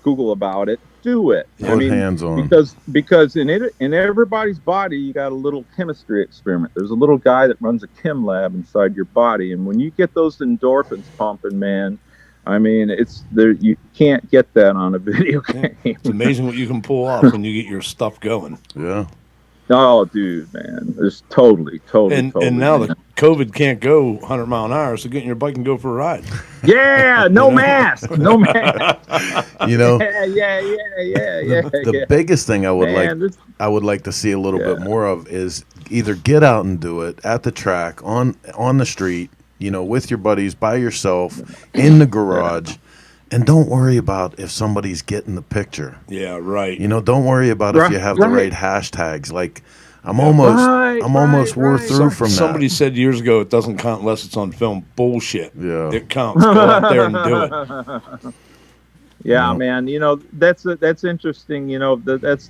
Google about it. Do it. Put hands on. Because in everybody's body, you got a little chemistry experiment. There's a little guy that runs a chem lab inside your body, and when you get those endorphins pumping, man, I mean, it's there. You can't get that on a video game. It's amazing what you can pull off when you get your stuff going. Yeah. Oh, dude, man, it's totally. And now the COVID can't go 100 mile an hour, so getting your bike and go for a ride. Yeah, no mask, no mask. You know, Yeah. the biggest thing I would Man, like to see a little bit more of is either get out and do it at the track, on the street, you know, with your buddies, by yourself, in the garage, and don't worry about if somebody's getting the picture. Yeah, right. You know, don't worry about if you have the right hashtags. Like, I'm almost wore through from that. Somebody said years ago, it doesn't count unless it's on film. Bullshit. Yeah. It counts. Go out there and do it. Yeah, man. You know, that's interesting. You know, that's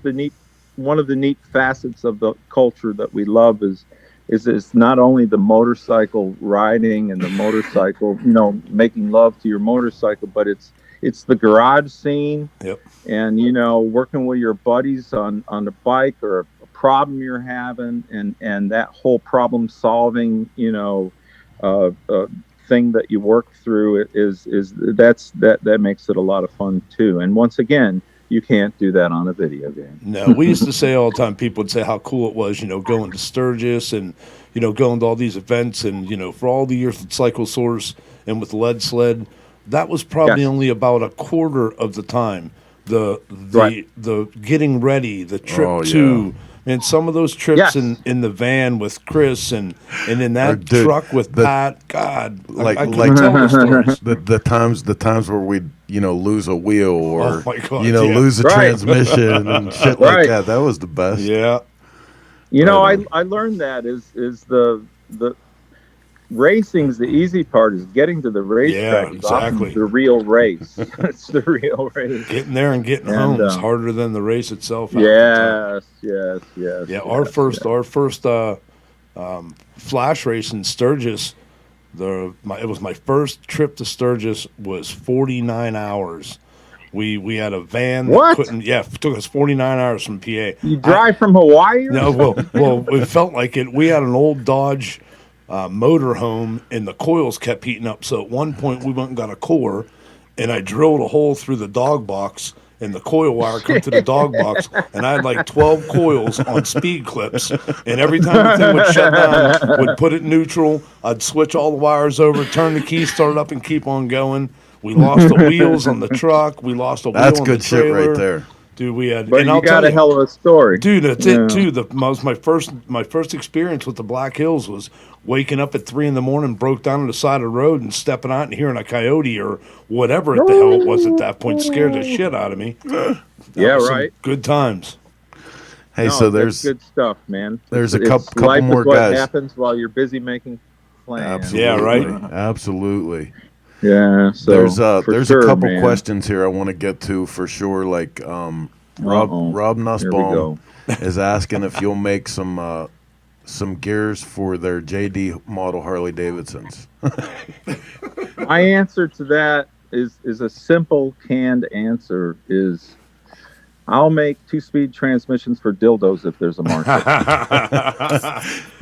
one of the neat facets of the culture that we love is it's not only the motorcycle riding and the motorcycle, you know, making love to your motorcycle, but it's the garage scene. Yep. And, you know, working with your buddies on the bike, or a problem you're having, and that whole problem solving, you know, thing that you work through that makes it a lot of fun too. And once again, you can't do that on a video game. No, we used to say all the time, people would say how cool it was, you know, going to Sturgis and, you know, going to all these events, and, you know, for all the years with Cycle Source and with Lead Sled, that was probably only about a quarter of the time. The getting ready, the trip to, and some of those trips in the van with Chris and in that truck with Pat. God, I can tell the stories. The times where we'd, you know, lose a wheel or Oh my God, you know, lose a transmission and shit like that. That was the best. Yeah. You know, I learned that is the racing's the easy part, is getting to the racetrack. Yeah, exactly. The real race. It's the real race. Getting there and getting home is harder than the race itself. Yes. Yeah, our first flash race in Sturgis. It was my first trip to Sturgis. Was 49 hours. We had a van that couldn't. Yeah, it took us 49 hours from PA. You drive from Hawaii? No, well, it felt like it. We had an old Dodge motorhome, and the coils kept heating up. So at one point, we went and got a core, and I drilled a hole through the dog box, and the coil wire come to the dog box, and I had like 12 coils on speed clips, and every time the thing would shut down, would put it neutral, I'd switch all the wires over, turn the key, start it up, and keep on going. We lost the wheels on the truck. We lost a wheel on the trailer. That's good shit right there. Dude, we had. But you got a hell of a story, dude. That's it too. My first experience with the Black Hills was waking up at 3 a.m, broke down on the side of the road and stepping out and hearing a coyote or whatever the hell it was at that point. Scared the shit out of me. Good times. Hey, so there's good stuff, man. There's a couple more guys. What happens while you're busy making plans? Absolutely. Yeah, right. Absolutely. Yeah, so there's a couple questions here I want to get to for sure. Like Rob Nussbaum is asking if you'll make some gears for their JD model Harley-Davidsons. My answer to that is a simple canned answer is I'll make 2-speed transmissions for dildos if there's a market.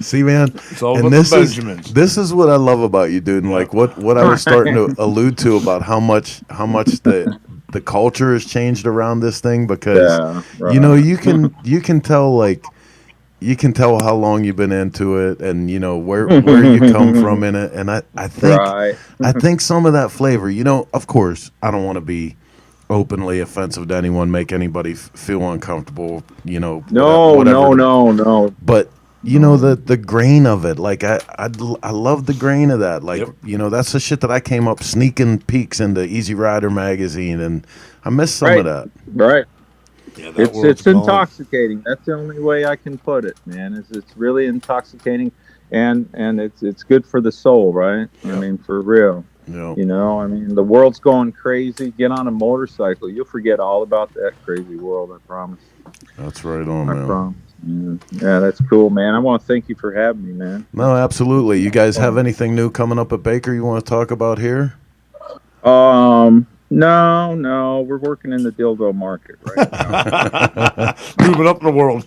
See, man, it's all about the Benjamins. This is what I love about you, dude. And like what I was starting to allude to about how much the culture has changed around this thing, because you know, you can tell how long you've been into it, and you know where you come from in it. And I think some of that flavor, you know, of course, I don't want to be openly offensive to anyone, make anybody feel uncomfortable, you know. No. But you know, the grain of it. Like I love the grain of that. Like, you know, that's the shit that I came up sneaking peeks into Easy Rider magazine, and I miss some of that. Right. Yeah, it's intoxicating. That's the only way I can put it, man. It's really intoxicating, and it's good for the soul, right? Yep. I mean, for real. Yep. You know, I mean, the world's going crazy. Get on a motorcycle, you'll forget all about that crazy world. I promise. That's right on, man. I promise. Yeah, that's cool, man. I want to thank you for having me, man. No, absolutely. You guys have anything new coming up at Baker you want to talk about here? No, we're working in the dildo market right now. Moving up in the world.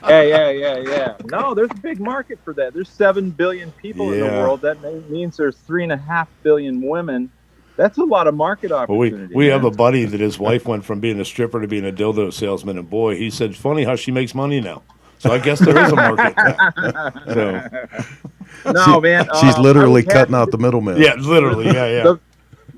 Yeah. No, there's a big market for that. There's 7 billion people in the world. That means there's 3.5 billion women. That's a lot of market opportunity. Well, we have a buddy that his wife went from being a stripper to being a dildo salesman, and boy, he said, funny how she makes money now. So I guess there is a market. Man. She's literally cutting out the middleman. Yeah, literally. Yeah.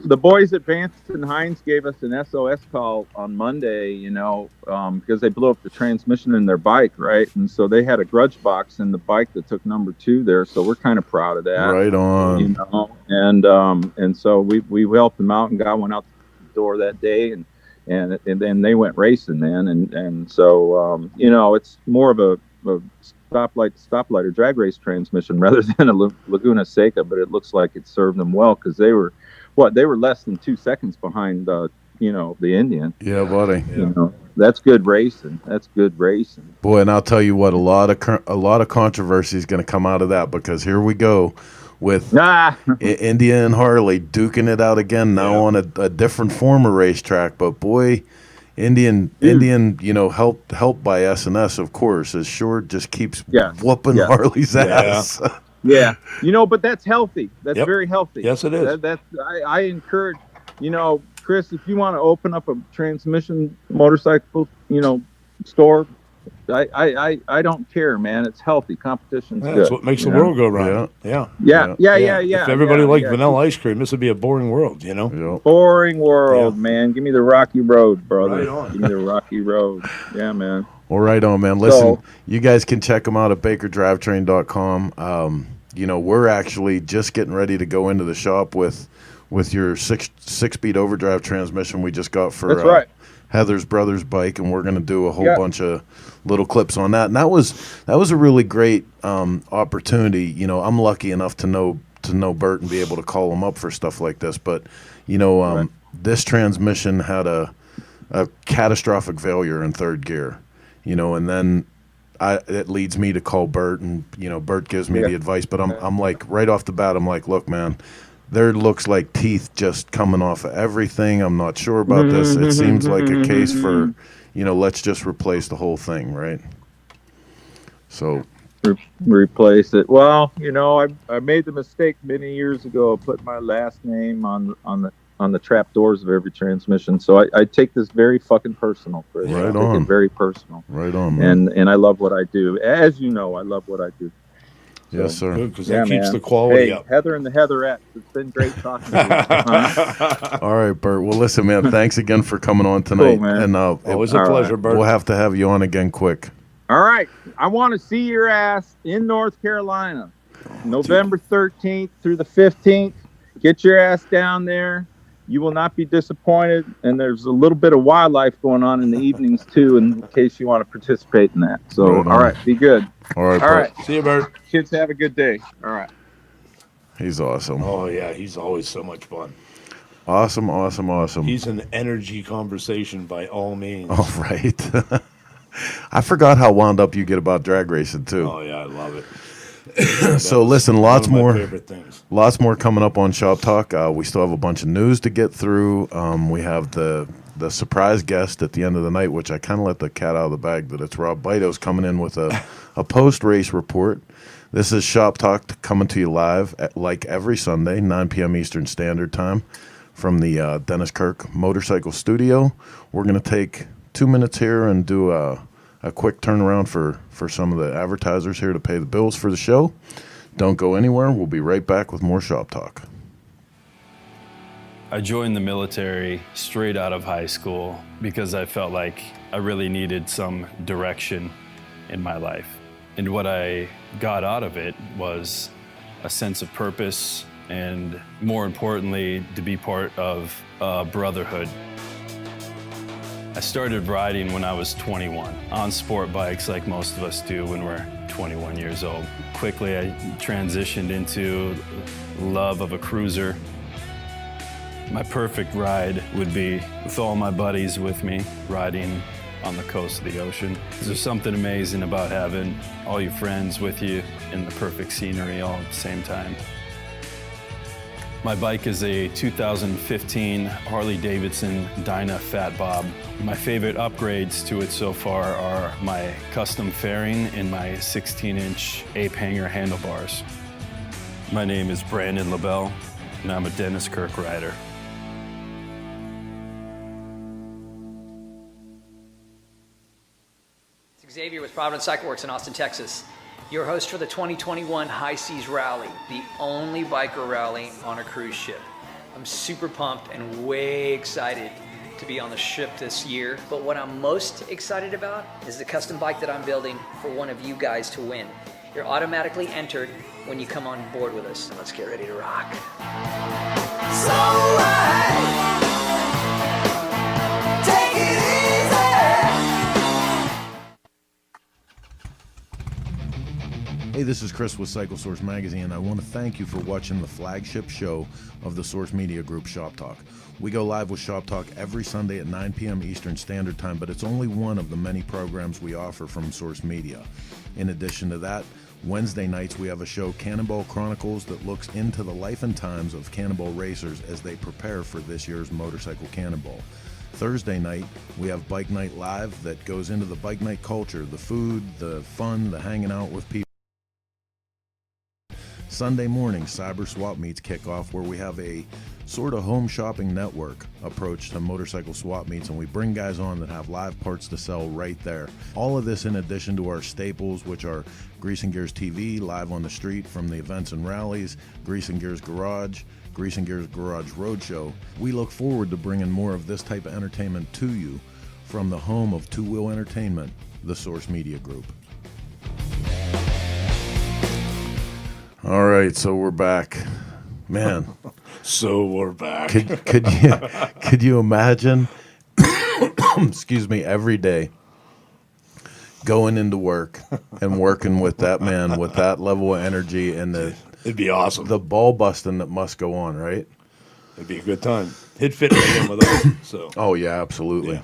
The boys at Vance and Hines gave us an SOS call on Monday, you know, because they blew up the transmission in their bike, right? And so they had a grudge box in the bike that took number 2 there. So we're kind of proud of that. Right on. You know, and so we helped them out and got one out the door that day, and then they went racing, man. And so, you know, it's more of a stoplight or drag race transmission rather than a Laguna Seca, but it looks like it served them well because they were less than 2 seconds behind, you know, the Indian. Yeah, buddy. You know, that's good racing. Boy, and I'll tell you what, a lot of controversy is going to come out of that, because here we go with India and Harley duking it out again now on a different form of racetrack. But boy, Indian, you know, helped by S&S, of course, is sure just keeps whooping Harley's ass. Yeah, you know, but that's healthy. That's very healthy. Yes, it is. I encourage, you know, Chris, if you want to open up a transmission motorcycle, you know, store, I don't care, man. It's healthy. Competition's good. That's what makes the world go round. Yeah. If everybody liked vanilla ice cream, this would be a boring world, you know? Yeah. Boring world, man. Give me the rocky road, brother. Right on. Give me the rocky road. Yeah, man. Well, right on, man. Listen, you guys can check them out at bakerdrivetrain.com. You know, we're actually just getting ready to go into the shop with your six-speed overdrive transmission we just got for Heather's brother's bike, and we're going to do a whole bunch of little clips on that. And that was a really great opportunity. You know, I'm lucky enough to know Bert and be able to call him up for stuff like this. But you know, this transmission had a catastrophic failure in 3rd gear. You know, and then it leads me to call Bert, and you know, Bert gives me the advice. But I'm like, right off the bat, I'm like, look, man, there looks like teeth just coming off of everything. I'm not sure about this. It seems like a case for, you know, let's just replace the whole thing, right? So replace it. Well, you know, I made the mistake many years ago of putting my last name on the trap doors of every transmission. So I take this very fucking personal, Chris. Right I take on. it very personal. Right on, man. And I love what I do. As you know, I love what I do. Yes, sir. Because that keeps the quality up. Heather and the Heatherettes, it's been great talking to you. All right, Bert. Well, listen, man, thanks again for coming on tonight. Cool, man. And always a pleasure, Bert. We'll have to have you on again quick. All right. I want to see your ass in North Carolina, November 13th through the 15th. Get your ass down there. You will not be disappointed. And there's a little bit of wildlife going on in the evenings, too, in case you want to participate in that. So, all right. Be good. All right, All Bert. right. See you, Bert. Kids, have a good day. All right. He's awesome. Oh, yeah. He's always so much fun. Awesome. He's an energy conversation by all means. All right. I forgot how wound up you get about drag racing, too. Oh, yeah. I love it. So listen, lots one of my more favorite things. Lots more coming up on Shop Talk. We still have a bunch of news to get through. We have the surprise guest at the end of the night, which I kind of let the cat out of the bag, that it's Rob Bitos coming in with a post-race report. This is Shop Talk coming to you live like every Sunday, 9 p.m. Eastern Standard Time from the Dennis Kirk Motorcycle Studio. We're going to take 2 minutes here and do a quick turnaround for some of the advertisers here to pay the bills for the show. Don't go anywhere. We'll be right back with more Shop Talk. I joined the military straight out of high school because I felt like I really needed some direction in my life. And what I got out of it was a sense of purpose and, more importantly, to be part of a brotherhood. I started riding when I was 21 on sport bikes like most of us do when we're 21 years old. Quickly, I transitioned into love of a cruiser. My perfect ride would be with all my buddies with me, riding on the coast of the ocean. There's something amazing about having all your friends with you in the perfect scenery all at the same time. My bike is a 2015 Harley-Davidson Dyna Fat Bob. My favorite upgrades to it so far are my custom fairing and my 16-inch ape hanger handlebars. My name is Brandon LaBelle, and I'm a Dennis Kirk rider. Xavier with Providence Cycle Works in Austin, Texas. Your host for the 2021 High Seas Rally, the only biker rally on a cruise ship. I'm super pumped and way excited to be on the ship this year. But what I'm most excited about is the custom bike that I'm building for one of you guys to win. You're automatically entered when you come on board with us. Let's get ready to rock. So right. Take it easy. Hey, this is Chris with Cycle Source Magazine. I want to thank you for watching the flagship show of the Source Media Group, ShopTalk. We go live with ShopTalk every Sunday at 9 p.m. Eastern Standard Time, but it's only one of the many programs we offer from Source Media. In addition to that, Wednesday nights we have a show, Cannonball Chronicles, that looks into the life and times of cannonball racers as they prepare for this year's Motorcycle Cannonball. Thursday night, we have Bike Night Live that goes into the bike night culture, the food, the fun, the hanging out with people. Sunday morning, Cyber Swap Meets kick off, where we have a sort of home shopping network approach to motorcycle swap meets, and we bring guys on that have live parts to sell right there. All of this in addition to our staples, which are Grease and Gears TV, live on the street from the events and rallies, Grease and Gears Garage, Grease and Gears Garage Roadshow. We look forward to bringing more of this type of entertainment to you from the home of Two Wheel Entertainment, the Source Media Group. All right, so we're back, man. So we're back. Could you imagine? Excuse me. Every day, going into work and working with that man with that level of energy and it'd be awesome. The ball busting that must go on, right? It'd be a good time. He'd fit right in with us. So. Oh yeah, absolutely. Yeah.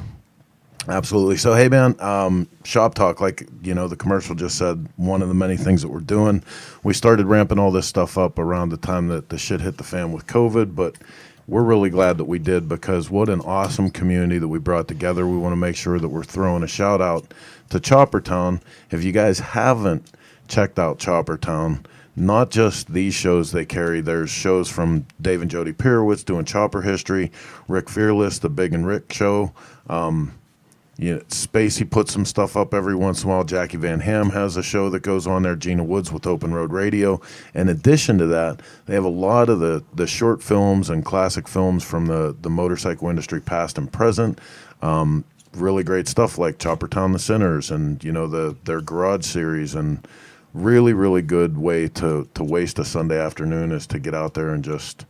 Absolutely. So, hey, man, Shop Talk, like, you know, the commercial just said, one of the many things that we're doing. We started ramping all this stuff up around the time that the shit hit the fan with COVID, but we're really glad that we did, because what an awesome community that we brought together. We want to make sure that we're throwing a shout out to Choppertown. If you guys haven't checked out Choppertown, not just these shows they carry, there's shows from Dave and Jody Pirowitz doing chopper history, Rick Fearless, the Big and Rick show. Spacey puts some stuff up every once in a while. Jackie Van Ham has a show that goes on there. Gina Woods with Open Road Radio. In addition to that, they have a lot of the short films and classic films from the motorcycle industry, past and present. Really great stuff like Choppertown the Sinners and, you know, their Garage series. And really, really good way to waste a Sunday afternoon is to get out there and just,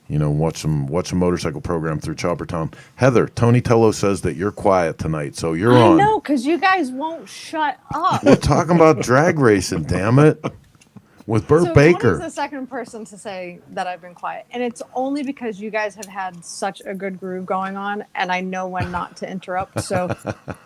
you know, watch some motorcycle program through Choppertown. Heather, Tony Tello says that you're quiet tonight, so you're on. I know, because you guys won't shut up. We're talking about drag racing, damn it, with Bert Baker. Tony's the second person to say that I've been quiet, and it's only because you guys have had such a good groove going on, and I know when not to interrupt. So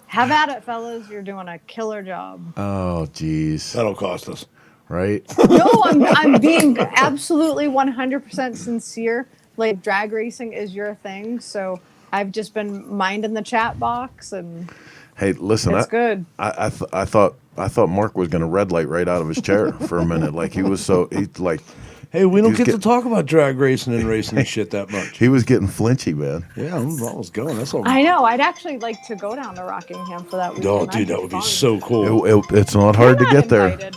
have at it, fellas. You're doing a killer job. Oh, geez. That'll cost us. Right? No, I'm being absolutely 100% sincere. Like, drag racing is your thing, so I've just been minding the chat box, and hey, listen, it's good. I thought Mark was going to red light right out of his chair for a minute. Like, hey, we don't get to talk about drag racing and racing and shit that much. He was getting flinchy, man. Yeah, I was going. That's all. I know. I'd actually like to go down to Rockingham for that weekend. Oh, dude, that would be so cool. It's not hard to get there. Invited,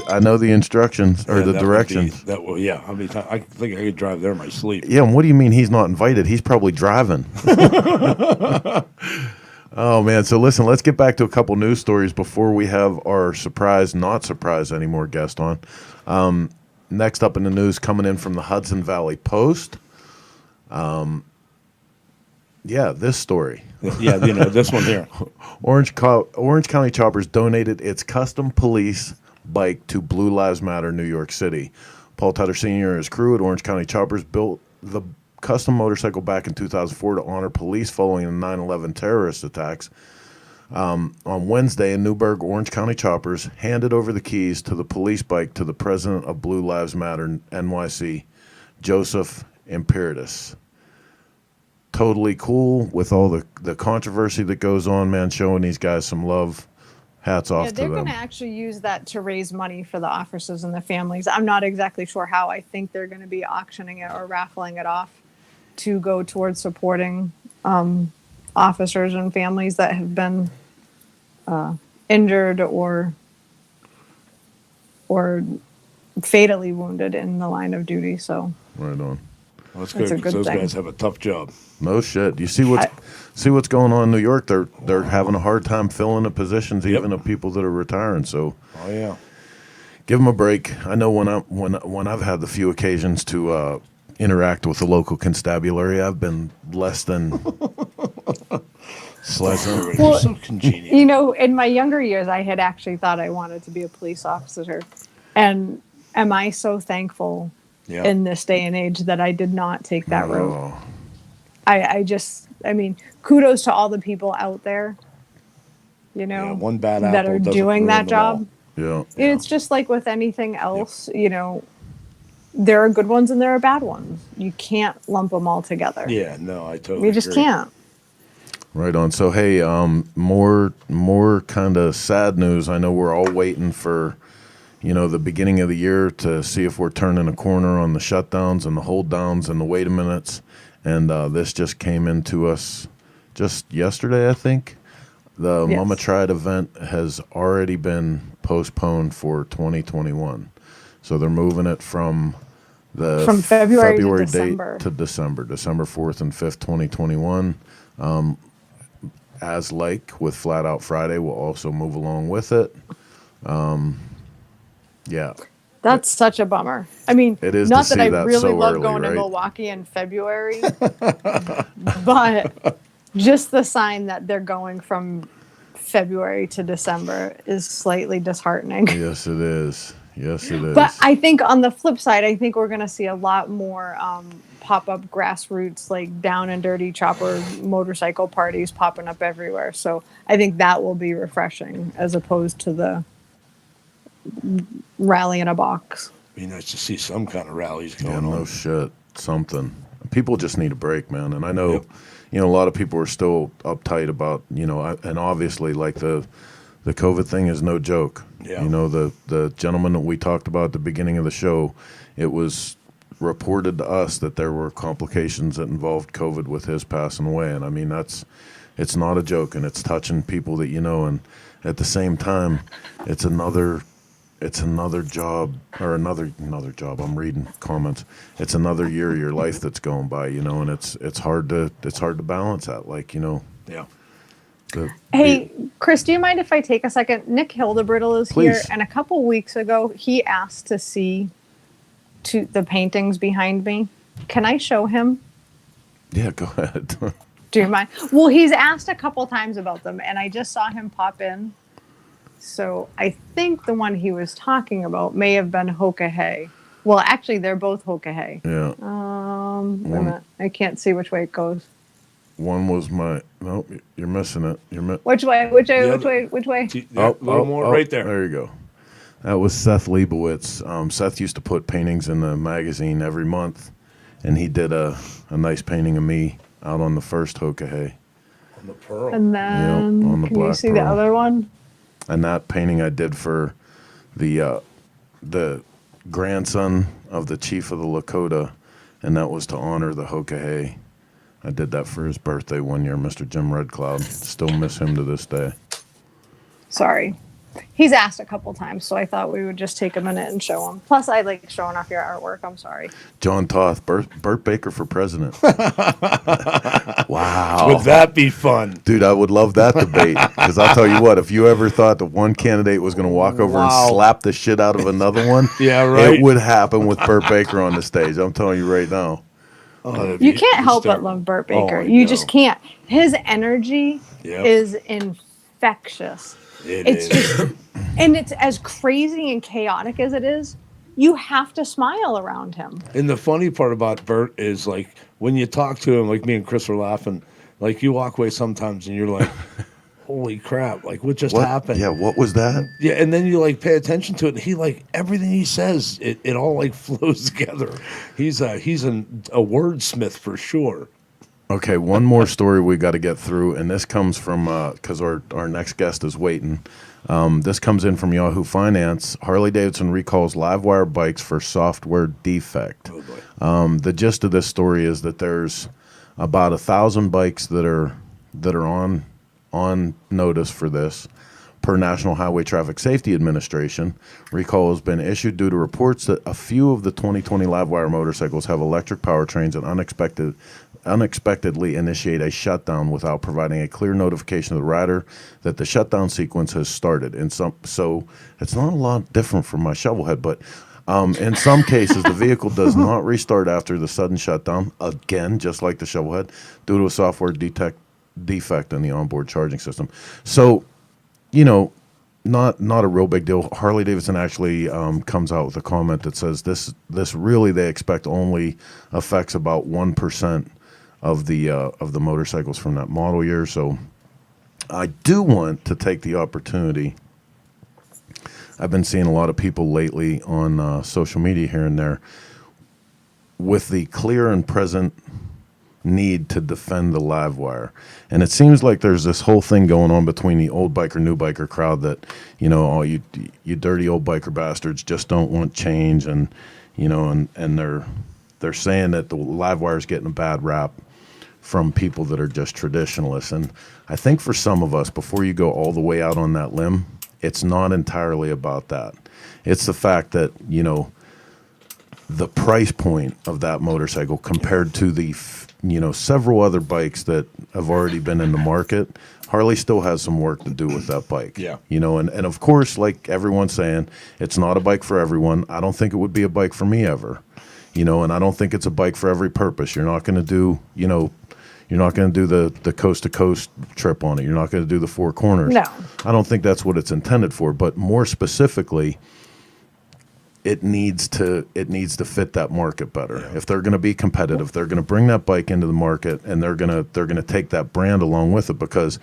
I know the instructions or the directions. Yeah. How many times? I think I could drive there in my sleep. Yeah, and what do you mean he's not invited? He's probably driving. Oh, man. So listen, let's get back to a couple news stories before we have our not surprise anymore guest on. Next up in the news, coming in from the Hudson Valley Post. This story. Yeah, this one here. Orange County Choppers donated its custom police bike to Blue Lives Matter New York City. Paul Tutter Sr. and his crew at Orange County Choppers built the custom motorcycle back in 2004 to honor police following the 9/11 terrorist attacks. On Wednesday in Newburgh, Orange County Choppers handed over the keys to the police bike to the president of Blue Lives Matter NYC, Joseph Imperatus. Totally cool with all the controversy that goes on, man, showing these guys some love. Hats off to them. They're going to actually use that to raise money for the officers and the families. I'm not exactly sure how. I think they're going to be auctioning it or raffling it off to go towards supporting officers and families that have been injured or fatally wounded in the line of duty. So right on. Well, that's good because those guys have a tough job. No shit. You see what's going on in New York? They're having a hard time filling the positions, even of people that are retiring. So, oh yeah, give them a break. I know when I've had the few occasions to interact with the local constabulary, I've been less than pleasant. Well, so congenial. In my younger years, I had actually thought I wanted to be a police officer, and am I so thankful in this day and age that I did not take that road. I mean, kudos to all the people out there, one bad that apple are doing that job. Yeah. It's just like with anything else, there are good ones and there are bad ones. You can't lump them all together. Yeah, no, I totally You just agree. can't. Right on. So, hey, more kind of sad news. I know we're all waiting for, the beginning of the year to see if we're turning a corner on the shutdowns and the hold downs and the wait a minutes. And this just came into us just yesterday, I think. The Mama Tried event has already been postponed for 2021. So they're moving it from February to date December. to December 4th and 5th, 2021. As like with Flat Out Friday, we'll also move along with it. Yeah. That's such a bummer. I mean, it is not to that I see that really so love early, going right? to Milwaukee in February, but just the sign that they're going from February to December is slightly disheartening. Yes, it is. Yes, it is. But I think on the flip side, I think we're going to see a lot more pop-up grassroots, like down and dirty chopper motorcycle parties popping up everywhere. So I think that will be refreshing as opposed to the rally in a box. Be nice to see some kind of rallies going on. No shit. Something. People just need a break, man. And I know, a lot of people are still uptight about, and obviously like the COVID thing is no joke. Yeah. The gentleman that we talked about at the beginning of the show, it was reported to us that there were complications that involved COVID with his passing away. And I mean, it's not a joke, and it's touching people that and at the same time, it's another job or another job. I'm reading comments. It's another year of your life that's going by, and it's hard to balance that. Yeah. Hey, Chris, do you mind if I take a second? Nick Hildebrittle is Please. here, and a couple weeks ago, he asked to see the paintings behind me. Can I show him? Yeah, go ahead. Do you mind? Well, he's asked a couple times about them, and I just saw him pop in. So I think the one he was talking about may have been Hokahay. Well, actually, they're both Hokahay. Yeah. Wait a minute. I can't see which way it goes. One was no, you're missing it. Which way? Which way? A little more right there. There you go. That was Seth Leibowitz. Seth used to put paintings in the magazine every month, and he did a nice painting of me out on the first Hokahay. On the Pearl. And then, on the can you Black see the Pearl. other one? And that painting I did for the grandson of the chief of the Lakota, and that was to honor the Hokahay. I did that for his birthday one year, Mr. Jim Red Cloud. Still miss him to this day. Sorry. He's asked a couple times, so I thought we would just take a minute and show him. Plus, I like showing off your artwork. I'm sorry. John Toth, Bert Baker for president. Wow. Would that be fun? Dude, I would love that debate. Because I'll tell you what, if you ever thought that one candidate was going to walk over and slap the shit out of another one, yeah, right. It would happen with Bert Baker on the stage. I'm telling you right now. You can't help but love Bert Baker. You just can't. His energy is infectious. It's just, and it's as crazy and chaotic as it is, you have to smile around him. And the funny part about Bert is, like, when you talk to him, like me and Chris were laughing, like, you walk away sometimes and you're like, holy crap, like, what just happened? Yeah, what was that? Yeah, and then you, like, pay attention to it, and he, like, everything he says, it all, like, flows together. He's a wordsmith for sure. Okay, one more story we got to get through, and this comes from, because our next guest is waiting. This comes in from Yahoo Finance. Harley-Davidson recalls Livewire bikes for software defect. Oh boy. The gist of this story is that there's about 1,000 bikes that are on notice for this. Per National Highway Traffic Safety Administration, recall has been issued due to reports that a few of the 2020 Livewire motorcycles have electric powertrains and unexpectedly initiate a shutdown without providing a clear notification to the rider that the shutdown sequence has started. So it's not a lot different from my shovelhead, but in some cases, the vehicle does not restart after the sudden shutdown, again, just like the shovelhead, due to a software defect in the onboard charging system. So, not a real big deal. Harley-Davidson actually comes out with a comment that says this really they expect only affects about 1% of the motorcycles from that model year. So I do want to take the opportunity. I've been seeing a lot of people lately on social media here and there with the clear and present need to defend the Livewire. And it seems like there's this whole thing going on between the old biker, new biker crowd that, you dirty old biker bastards just don't want change. And, and they're saying that the Livewire is getting a bad rap from people that are just traditionalists. And I think for some of us, before you go all the way out on that limb, it's not entirely about that. It's the fact that, the price point of that motorcycle compared to the several other bikes that have already been in the market, Harley still has some work to do with that bike. Yeah. And of course, like everyone's saying, it's not a bike for everyone. I don't think it would be a bike for me ever. And I don't think it's a bike for every purpose. You're not going to do, you're not going to do the coast to coast trip on it. You're not going to do the four corners. No. I don't think that's what it's intended for, but more specifically, it needs to fit that market better. Yeah. If they're going to be competitive, they're going to bring that bike into the market, and they're going to take that brand along with it, because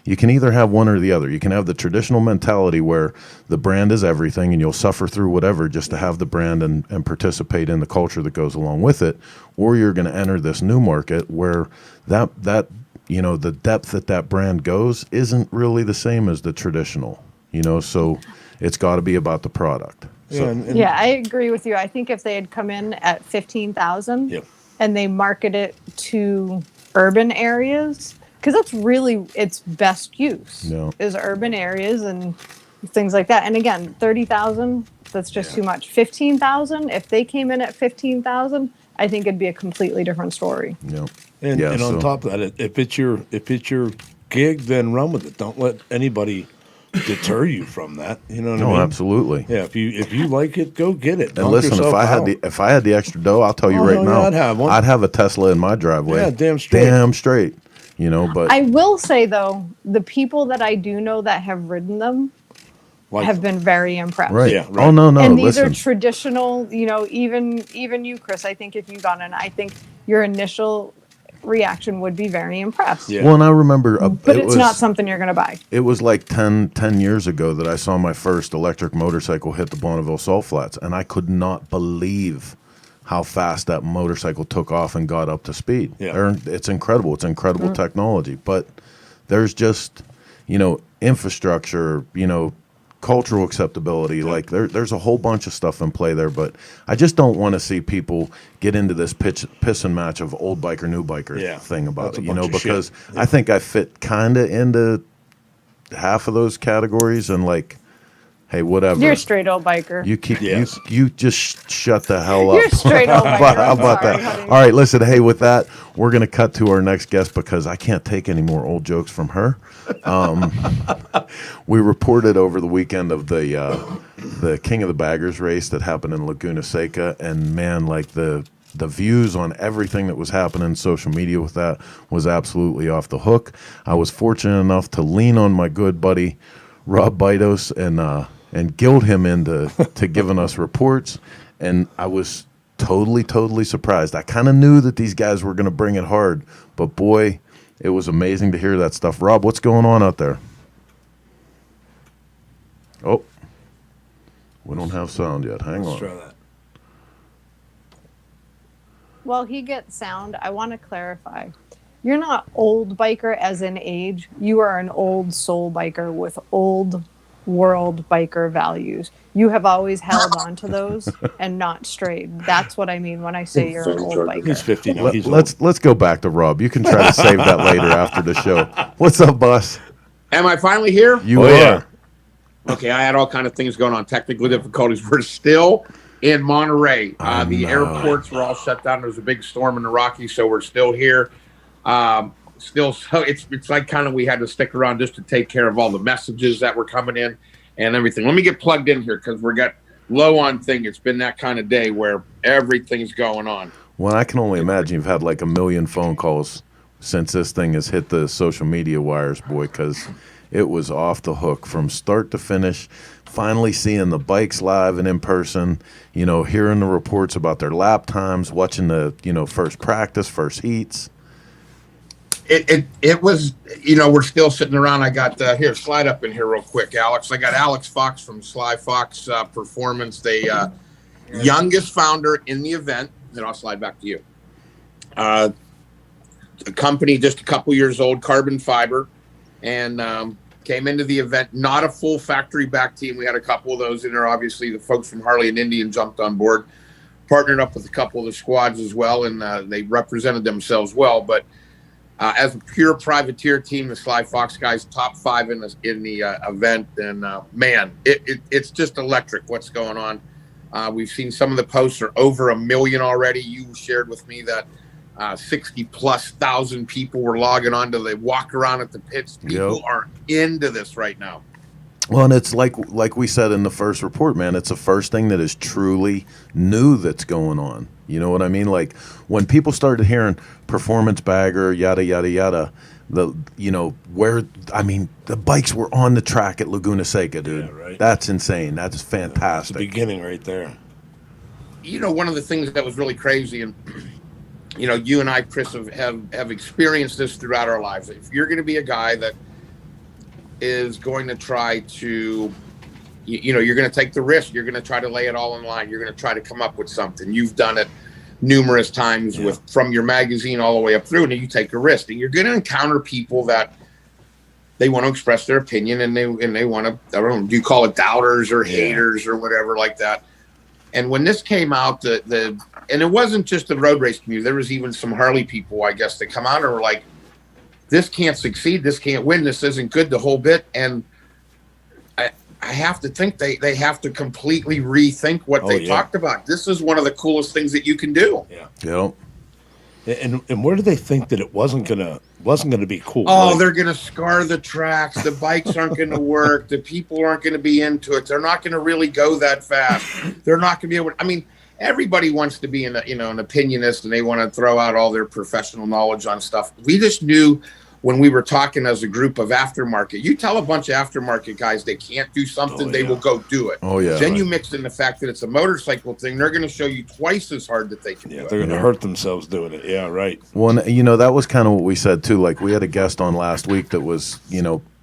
you can either have one or the other. You can have the traditional mentality where the brand is everything and you'll suffer through whatever just to have the brand and participate in the culture that goes along with it, or you're going to enter this new market where that the depth that brand goes isn't really the same as the traditional, so it's got to be about the product. So. Yeah, I agree with you. I think if they had come in at 15,000 and they market it to urban areas, because that's really its best use is urban areas and things like that. And again, 30,000, that's just too much. 15,000, if they came in at 15,000, I think it'd be a completely different story. Yeah. And on top of that, if it's your gig, then run with it. Don't let anybody deter you from that. You know what I mean? Absolutely. Yeah, if you like it, go get it. And listen, if I had the extra dough, I'll tell you right now, I'd have a Tesla in my driveway. Yeah, damn straight. But I will say though, the people that I do know that have ridden them have been very impressed. Right. Yeah, right. Oh no. And these are traditional, even you, Chris, I think if you got in, I think your initial reaction would be very impressed. Yeah. Well, and I remember, but it's not something you're going to buy. It was like 10 years ago that I saw my first electric motorcycle hit the Bonneville Salt Flats, and I could not believe how fast that motorcycle took off and got up to speed. Yeah. It's incredible. It's incredible technology, but there's just, infrastructure, cultural acceptability. Like there's a whole bunch of stuff in play there, but I just don't want to see people get into this piss and match of old biker, new biker thing about it, because I think I fit kind of into half of those categories, and like Hey, whatever. You're a straight old biker. You keep you just shut the hell up. You're a straight old biker. How about Sorry, that? honey. All right, listen. Hey, with that, we're gonna cut to our next guest because I can't take any more old jokes from her. We reported over the weekend of the King of the Baggers race that happened in Laguna Seca, and man, like the views on everything that was happening in social media with that was absolutely off the hook. I was fortunate enough to lean on my good buddy Rob Bidos and guilt him into giving us reports, and I was totally surprised. I kind of knew that these guys were going to bring it hard, but boy, it was amazing to hear that stuff. Rob, what's going on out there? Oh, we don't have sound yet. Hang on. Try that. While he gets sound, I want to clarify. You're not old biker as in age. You are an old soul biker with old world biker values. You have always held on to those and not strayed. That's what I mean when I say you're an old biker. He's 50 now. Let's go back to Rob. You can try to save that later after the show. What's up, boss? Am I finally here? You are. Yeah. Okay, I had all kind of things going on, technical difficulties. We're still in Monterey. The airports were all shut down. There was a big storm in the Rockies, so we're still here. So it's like kind of we had to stick around just to take care of all the messages that were coming in and everything. Let me get plugged in here because we're got low on thing. It's been that kind of day where everything's going on. Well, I can only imagine you've had like 1 million phone calls since this thing has hit the social media wires, boy, because it was off the hook from start to finish. Finally seeing the bikes live and in person, hearing the reports about their lap times, watching the, first practice, first heats. It was, we're still sitting around. I got, here, slide up in here real quick, Alex. I got Alex Fox from Sly Fox Performance, the youngest founder in the event. Then I'll slide back to you. A company just a couple years old, carbon fiber, and came into the event, not a full factory back team. We had a couple of those in there. Obviously, the folks from Harley and Indian jumped on board, partnered up with a couple of the squads as well, and they represented themselves well. But as a pure privateer team, the Sly Fox guys, top 5 in the event, and man, it's just electric what's going on. We've seen some of the posts are over 1 million already. You shared with me that 60,000+ people were logging on to the walk around at the pits. People are into this right now. Well, and it's like we said in the first report, man, it's the first thing that is truly new that's going on. You know what I mean? Like when people started hearing performance bagger, yada, yada, yada, the bikes were on the track at Laguna Seca, dude. Yeah, right. That's insane. That's fantastic. That's the beginning right there. One of the things that was really crazy, and you and I, Chris, have experienced this throughout our lives. If you're going to be a guy that is going to try to, you're going to take the risk. You're going to try to lay it all on line. You're going to try to come up with something. You've done it numerous times from your magazine all the way up through, and you take a risk. And you're going to encounter people that they want to express their opinion, and they want to, I don't know, do you call it doubters or haters or whatever like that. And when this came out, and it wasn't just the road race community. There was even some Harley people, I guess, that come out and were like, this can't succeed. This can't win. This isn't good, the whole bit. And I have to think they have to completely rethink what they talked about. This is one of the coolest things that you can do. Yeah. And where do they think that it wasn't gonna be cool? Oh, they're gonna scar the tracks. The bikes aren't gonna work. The people aren't gonna be into it. They're not gonna really go that fast. They're not gonna be able to, I mean, everybody wants to be an opinionist, and they want to throw out all their professional knowledge on stuff. We just knew when we were talking as a group of aftermarket, you tell a bunch of aftermarket guys they can't do something, they will go do it. Oh, yeah. Then you mix in the fact that it's a motorcycle thing, they're going to show you twice as hard that they can do it. They're going to hurt themselves doing it. Yeah, right. Well, that was kind of what we said, too. Like, we had a guest on last week that was,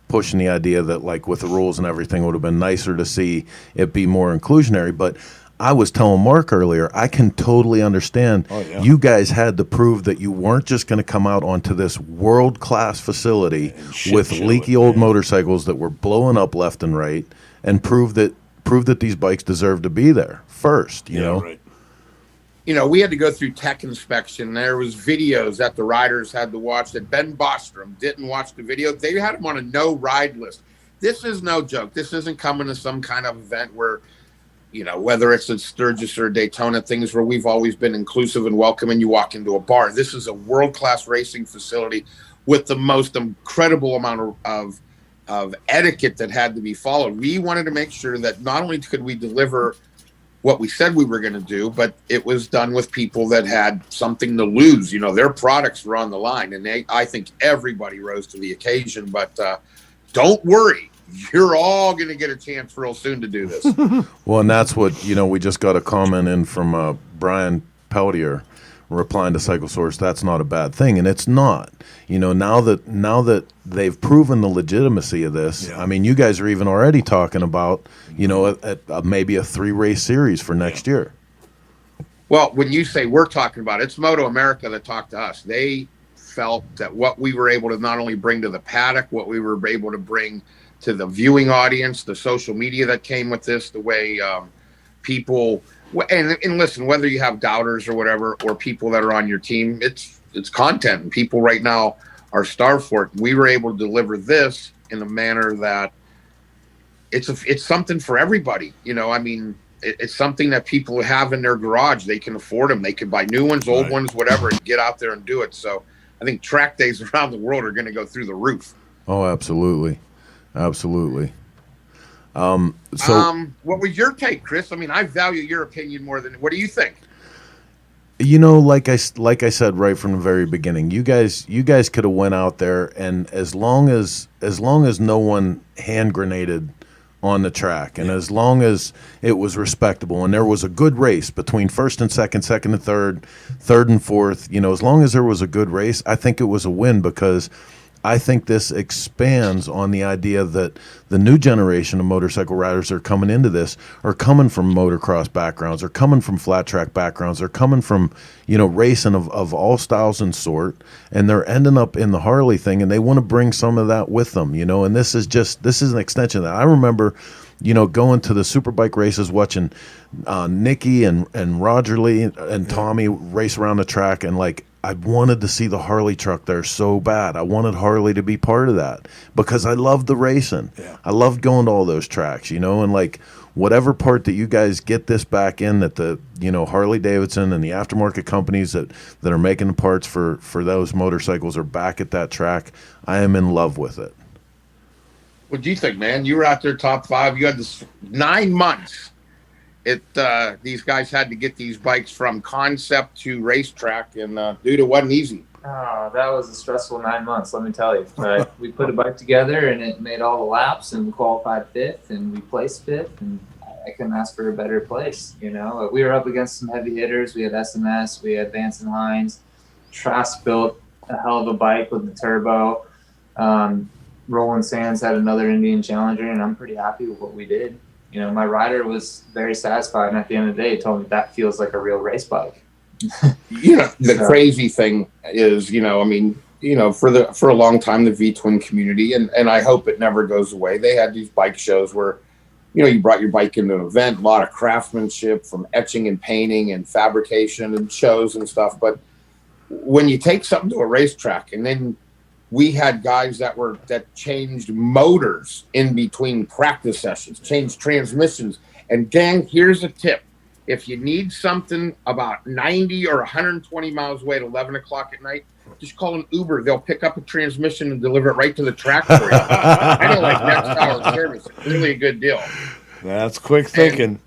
pushing the idea that, like, with the rules and everything, it would have been nicer to see it be more inclusionary. But I was telling Mark earlier, I can totally understand. You guys had to prove that you weren't just going to come out onto this world-class facility with leaky old motorcycles that were blowing up left and right, and prove that these bikes deserve to be there first, you know? Right. We had to go through tech inspection. There was videos that the riders had to watch that Ben Bostrom didn't watch the video. They had him on a no-ride list. this is no joke. This isn't coming to some kind of event where, you know, whether it's at Sturgis or Daytona, things where we've always been inclusive and welcome, and you walk into a bar. This is a world-class racing facility with the most incredible amount of etiquette that had to be followed. We wanted to make sure that not only could we deliver what we said we were going to do, but it was done with people that had something to lose. You know, their products were on the line, and I think everybody rose to the occasion. But don't worry, you're all going to get a chance real soon to do this. Well, and that's what, you know, we just got a comment in from Brian Peltier replying to Cycle Source. That's not a bad thing, and it's not. You know, now that they've proven the legitimacy of this, I mean, you guys are even already talking about, you know, maybe a 3-race series for next year. Well, when you say we're talking about it, it's Moto America that talked to us. They felt that what we were able to not only bring to the paddock, what we were able to bring to the viewing audience, the social media that came with this, the way people and listen, whether you have doubters or whatever, or people that are on your team, it's content, and people right now are starved for it. We were able to deliver this in a manner that it's something for everybody. You know, I mean, it's something that people have in their garage. They can afford them. They can buy new ones, old ones, whatever, and get out there and do it. So I think track days around the world are going to go through the roof. Oh, absolutely. Absolutely. What was your take, Chris? I mean, I value your opinion more than, what do you think? You know, like I said right from the very beginning, you guys could have went out there, and as long as no one hand grenaded on the track, and as long as it was respectable, and there was a good race between first and second, second and third, third and fourth, you know, as long as there was a good race, I think it was a win, because I think this expands on the idea that the new generation of motorcycle riders that are coming into this are coming from motocross backgrounds, are coming from flat track backgrounds, are coming from, you know, racing of all styles and sort, and they're ending up in the Harley thing, and they want to bring some of that with them, you know, and this is an extension of that. I remember, you know, going to the Superbike races, watching Nicky and Roger Lee and Tommy race around the track, and like, I wanted to see the Harley truck there so bad. I wanted Harley to be part of that because I loved the racing. Yeah. I loved going to all those tracks, you know, and like whatever part that you guys get this back in, that the, you know, Harley-Davidson and the aftermarket companies that are making the parts for those motorcycles are back at that track, I am in love with it. What do you think, man? You were out there top 5. You had this 9 months. These guys had to get these bikes from concept to racetrack, and dude, it wasn't easy. Oh, that was a stressful 9 months, let me tell you. We put a bike together, and it made all the laps, and we qualified 5th, and we placed 5th, and I couldn't ask for a better place. You know, we were up against some heavy hitters. We had SMS, we had Vance and Hines. Trask built a hell of a bike with the turbo. Roland Sands had another Indian Challenger, and I'm pretty happy with what we did. You know, my rider was very satisfied, and at the end of the day, he told me that feels like a real race bike. You know, the crazy thing is, you know, I mean, you know, for a long time, the V-twin community, and I hope it never goes away. They had these bike shows where, you know, you brought your bike into an event, a lot of craftsmanship from etching and painting and fabrication and shows and stuff. But when you take something to a racetrack, and then we had guys that changed motors in between practice sessions, changed transmissions. And gang, here's a tip. If you need something about 90 or 120 miles away at 11 o'clock at night, just call an Uber. They'll pick up a transmission and deliver it right to the track for you. I know, like next hour service. It's really a good deal. That's quick thinking.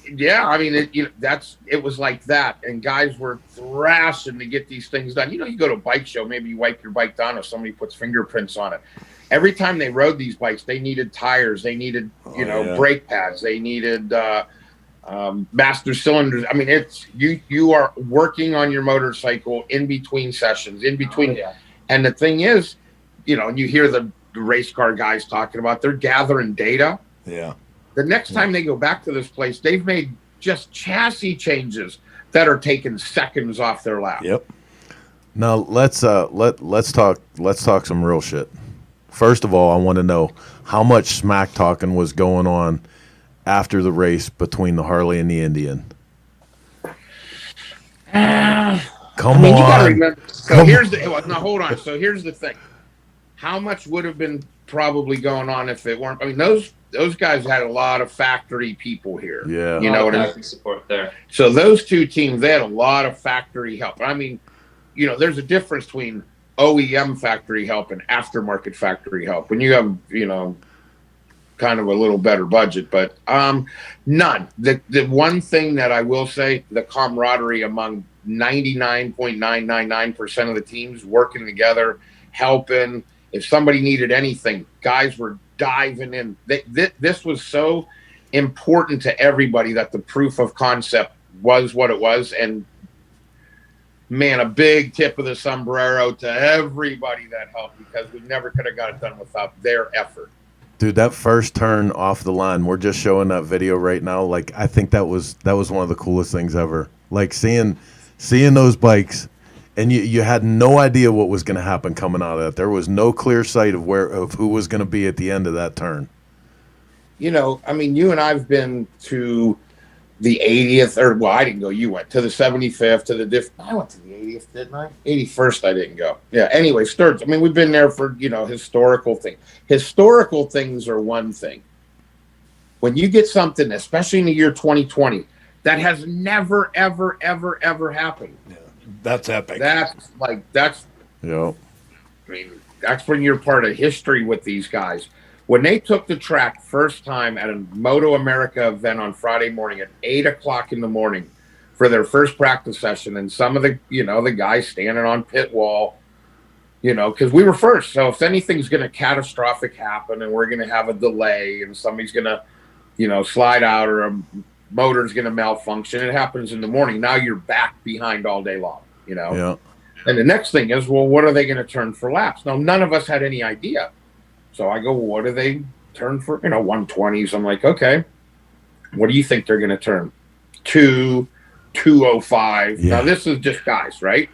Yeah, I mean, it was like that, and guys were thrashing to get these things done. You know, you go to a bike show, maybe you wipe your bike down if somebody puts fingerprints on it. Every time they rode these bikes, they needed tires, they needed, brake pads, they needed master cylinders. I mean, it's you are working on your motorcycle in between sessions, in between. And the thing is, you know, and you hear the race car guys talking about, they're gathering data. Yeah. The next time they go back to this place, they've made just chassis changes that are taking seconds off their lap. Yep. Now let's talk some real shit. First of all, I want to know how much smack talking was going on after the race between the Harley and the Indian. Come on. You gotta remember. So hold on. So here's the thing. How much would have been probably going on if it weren't. I mean, those guys had a lot of factory people here. Yeah. You know what I mean? Support there. So those two teams, they had a lot of factory help. I mean, there's a difference between OEM factory help and aftermarket factory help. When you have, kind of a little better budget, but none. The one thing that I will say, the camaraderie among 99.999% of the teams working together, helping. If somebody needed anything, guys were diving in. This was so important to everybody that the proof of concept was what it was. And man, a big tip of the sombrero to everybody that helped, because we never could have got it done without their effort. Dude, that first turn off the line, we're just showing that video right now. Like, I think that was one of the coolest things ever. Like seeing those bikes, and you had no idea what was going to happen coming out of that. There was no clear sight of who was going to be at the end of that turn. I mean, you and I've been to the 80th, or well, I didn't go. You went to the 75th, to the I went to the 80th, didn't I? 81st, I didn't go. Yeah. Anyway, Sturgis. I mean, we've been there for historical things. Historical things are one thing. When you get something, especially in the year 2020, that has never, ever, ever, ever happened. Yeah, that's epic. That's. Yeah. I mean, that's when you're part of history with these guys. When they took the track first time at a Moto America event on Friday morning at 8:00 in the morning for their first practice session, and some of the the guys standing on pit wall, because we were first. So if anything's going to catastrophic happen and we're going to have a delay and somebody's going to, slide out, or a motor's going to malfunction, it happens in the morning. Now you're back behind all day long, Yeah. And the next thing is, well, what are they going to turn for laps? Now, none of us had any idea. So I go, well, what do they turn for? 120s. I'm like, okay, what do you think they're going to turn? 2:05. Yeah. Now, this is just guys, right?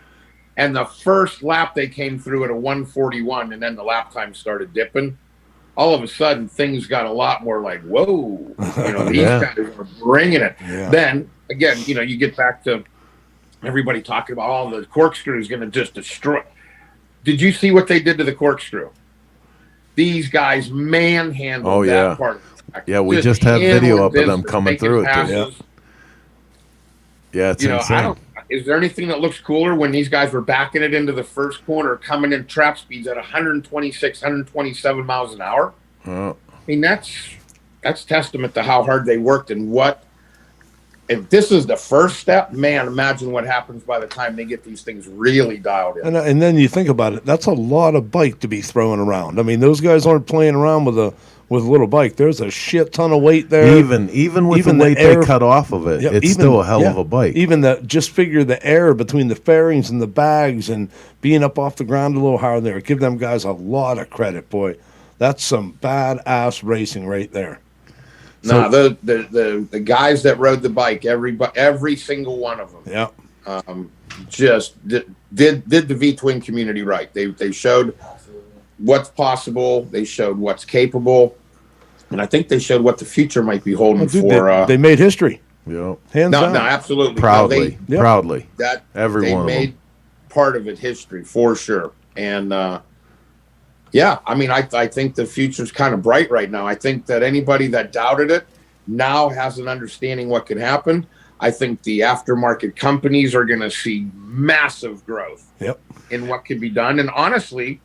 And the first lap they came through at a 1:41, and then the lap time started dipping. All of a sudden, things got a lot more like, whoa, these guys are bringing it. Yeah. Then, again, you get back to everybody talking about, the corkscrew is going to just destroy. Did you see what they did to the corkscrew? These guys manhandled that part of the track. Yeah, we just had video up of them coming through it. Yeah, it's insane. Is there anything that looks cooler when these guys were backing it into the first corner, coming in trap speeds at 126, 127 miles an hour? I mean, that's testament to how hard they worked and what. If this is the first step, man, imagine what happens by the time they get these things really dialed in. And then you think about it, that's a lot of bike to be throwing around. I mean, those guys aren't playing around with a little bike. There's a shit ton of weight there. Even with the weight they cut off of it, it's still a hell of a bike. Even just figure the air between the fairings and the bags and being up off the ground a little higher there. Give them guys a lot of credit, boy. That's some badass racing right there. No, the guys that rode the bike, every single one of them, just did the V-twin community right. They showed what's possible. They showed what's capable, and I think they showed what the future might be holding for. They made history. Yeah, hands down. No, absolutely, proudly. That everyone they made part of it history for sure, and. Yeah, I mean, I think the future's kind of bright right now. I think that anybody that doubted it now has an understanding what could happen. I think the aftermarket companies are going to see massive growth in what can be done. And honestly,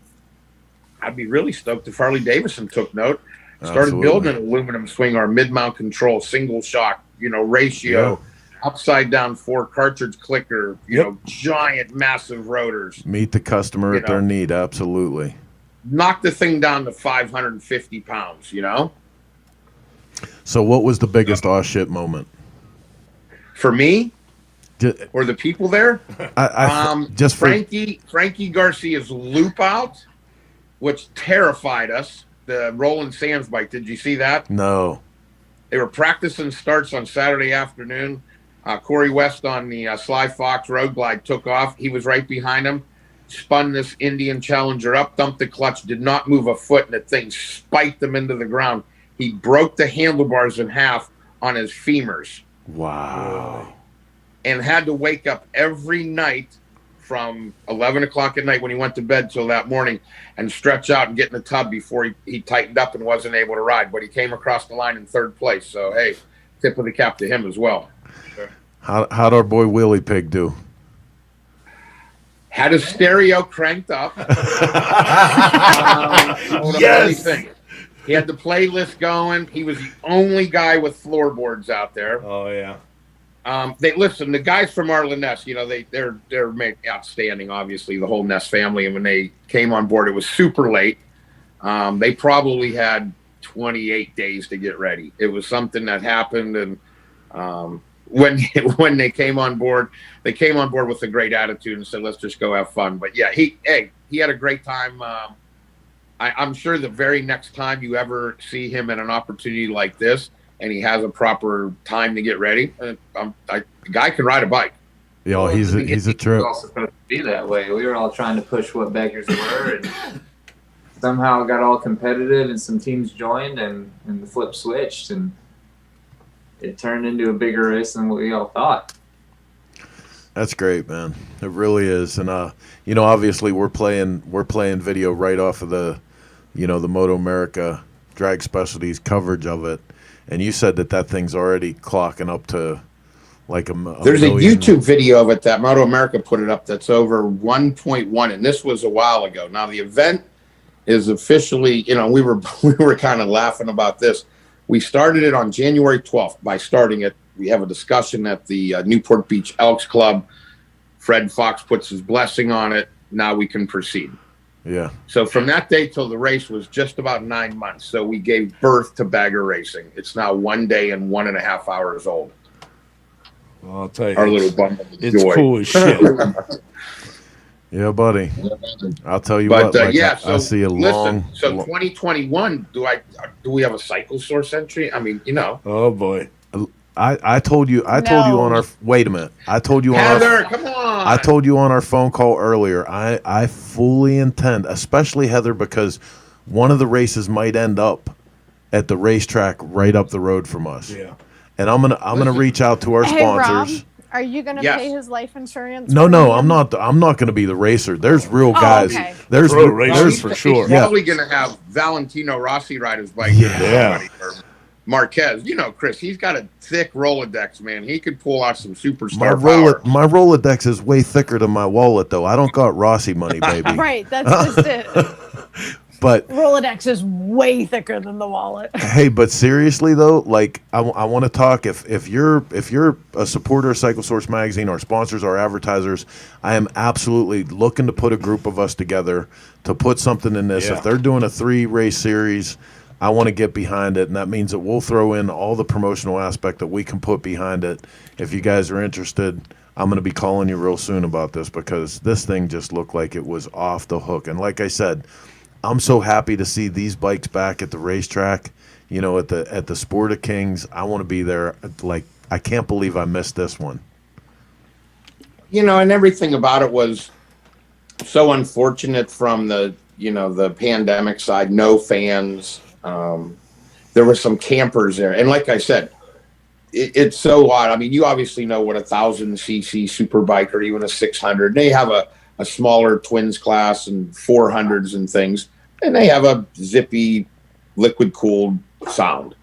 I'd be really stoked if Harley-Davidson took note, started building an aluminum swing arm, mid-mount control, single shock, ratio, upside down 4 cartridge clicker, giant, massive rotors. Meet the customer at their need, absolutely. Knock the thing down to 550 pounds, So what was the biggest aw shit moment? For me? Or the people there? Frankie Garcia's loop out, which terrified us. The Roland Sands bike. Did you see that? No. They were practicing starts on Saturday afternoon. Corey West on the Sly Fox Road Glide took off. He was right behind him. Spun this Indian Challenger up, dumped the clutch, did not move a foot, and the thing spiked him into the ground. He broke the handlebars in half on his femurs. Wow. And had to wake up every night from 11 o'clock at night when he went to bed till that morning and stretch out and get in the tub before he tightened up and wasn't able to ride. But he came across the line in third place. So, hey, tip of the cap to him as well. How'd our boy Willie Pig do? Had his stereo cranked up. Yes. He had the playlist going. He was the only guy with floorboards out there. Oh, yeah. The guys from our Ness, they're outstanding, obviously, the whole Ness family. And when they came on board, it was super late. They probably had 28 days to get ready. It was something that happened. And when they came on board with a great attitude and said, let's just go have fun. But yeah, he had a great time. I'm sure the very next time you ever see him at an opportunity like this, and he has a proper time to get ready, the guy can ride a bike. Yeah, he's a trip. It was all supposed to be that way. We were all trying to push what beggars were, and somehow it got all competitive, and some teams joined, and the flip switched, and it turned into a bigger race than what we all thought. That's great, man. It really is. And obviously we're playing video right off of the Moto America Drag Specialties coverage of it. And you said that thing's already clocking up to like a There's million. a YouTube video of it that Moto America put it up that's over 1.1, and this was a while ago. Now the event is officially, we were kind of laughing about this. We started it on January 12th. By starting it, we have a discussion at the Newport Beach Elks Club. Fred Fox puts his blessing on it. Now we can proceed. Yeah. So from that day till the race was just about 9 months. So we gave birth to bagger racing. It's now 1 day and 1.5 hours old. Well, I'll tell you, our little bundle of it's joy. cool as shit. Yeah, buddy. I'll tell you But what. so I see a long. So 2021. Do we have a cycle source entry? I mean, Oh boy. I told you on our wait a minute. I told you Heather, come on. I told you on our phone call earlier. I fully intend, especially Heather, because one of the races might end up at the racetrack right up the road from us. Yeah. And I'm gonna reach out to our sponsors. Rob, are you gonna pay his life insurance? No, I'm not. I'm not gonna be the racer. There's real guys. Okay. There's Pro racers for sure. He's probably gonna have Valentino Rossi ride his bike. Yeah. Marquez, Chris, he's got a thick Rolodex, man. He could pull out some superstar power. My Rolodex is way thicker than my wallet, though. I don't got Rossi money, baby. Right, that's just it. But Rolodex is way thicker than the wallet. Hey, but seriously though, like I want to talk. If you're a supporter of Cycle Source Magazine, our sponsors, our advertisers, I am absolutely looking to put a group of us together to put something in this. Yeah. If they're doing a 3-race series, I want to get behind it, and that means that we'll throw in all the promotional aspect that we can put behind it. If you guys are interested, I'm going to be calling you real soon about this, because this thing just looked like it was off the hook. And like I said, I'm so happy to see these bikes back at the racetrack, at the Sport of Kings. I want to be there. Like, I can't believe I missed this one. And everything about it was so unfortunate from the pandemic side. No fans. There were some campers there. And like I said, it's so odd. I mean, you obviously know what 1,000cc super bike or even a 600. They have a smaller twins class and 400s and things, and they have a zippy liquid cooled sound.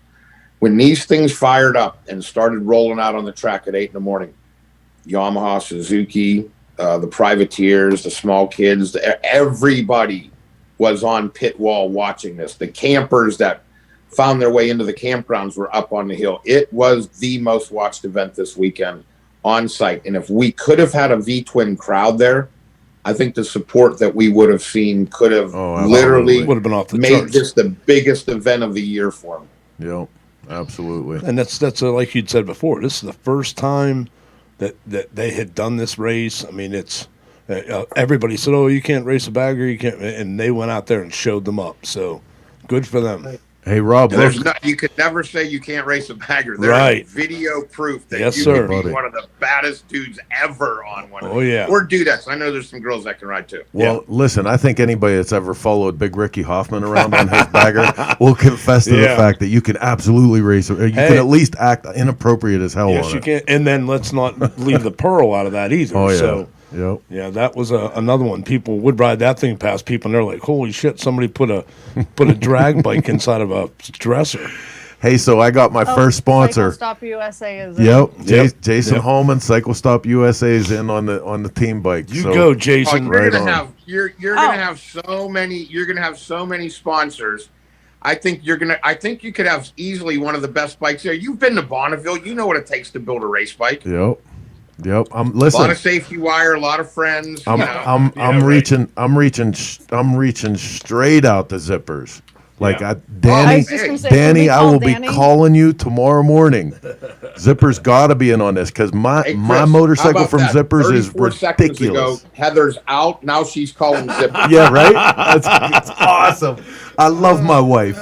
When these things fired up and started rolling out on the track at 8 a.m, Yamaha, Suzuki, the privateers, the small kids, everybody was on pit wall watching this. The campers that found their way into the campgrounds were up on the hill. It was the most watched event this weekend on site. And if we could have had a V-twin crowd there, I think the support that we would have seen could have literally would have been off the made charts. this the biggest event of the year for them. Yep, absolutely. And that's like you'd said before. This is the first time that they had done this race. I mean, it's everybody said, "Oh, you can't race a bagger, you can't," and they went out there and showed them up. So good for them. Hey, Rob, You could never say you can't race a bagger. There's right. video proof that yes, you sir. can be one of the baddest dudes ever on one. Oh, yeah. Or dudettes. I know there's some girls that can ride too. Well, listen, I think anybody that's ever followed Big Ricky Hoffman around on his bagger will confess to the fact that you can absolutely race, or you can at least act inappropriate as hell on it. Yes, you can. And then let's not leave the pearl out of that either. Oh, yeah. So Yep. Yeah, that was another one. People would ride that thing past people, and they're like, "Holy shit! Somebody put a drag bike inside of a dresser." Hey, so I got my first sponsor. Cycle Stop USA is Yep. Yep. Jason Yep. Holman, Cycle Stop USA is in on the team bike. You go, Jason. You're Right gonna on. have you're gonna have so many. You're gonna have so many sponsors. I think you could have easily one of the best bikes there. You've been to Bonneville. You know what it takes to build a race bike. Yep. A lot of safety wire, a lot of friends. I'm reaching straight out the zippers. Like Yeah. Danny, was just gonna say, Danny, can we I call will Danny? be calling you tomorrow morning. Zippers got to be in on this because my Hey, Chris, my how motorcycle about from that? Zippers is 34 seconds ago, ridiculous. Heather's out. Now she's calling Zippers. Yeah, right. That's awesome. I love my wife.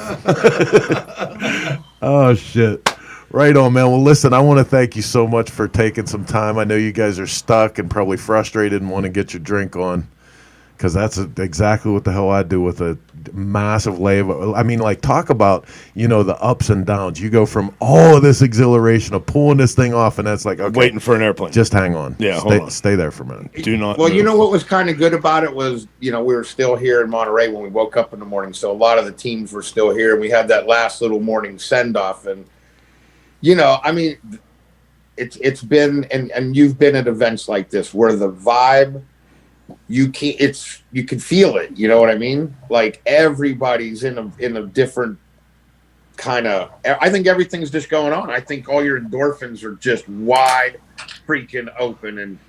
Oh shit. Right on, man. Well, listen, I want to thank you so much for taking some time. I know you guys are stuck and probably frustrated and want to get your drink on, because that's exactly what the hell I do with a massive labor. I mean, like, talk about, the ups and downs. You go from all of this exhilaration of pulling this thing off, and that's like, okay, Waiting for an airplane. just hang on. Yeah, hold on. Stay there for a minute. Do not. Well, move. you know what was kind of good about it was, we were still here in Monterey when we woke up in the morning. So a lot of the teams were still here. And we had that last little morning send off. And, I mean, it's been, and you've been at events like this where the vibe, you can feel it. You know what I mean? Like everybody's in a different kind of, I think everything's just going on. I think all your endorphins are just wide freaking open, and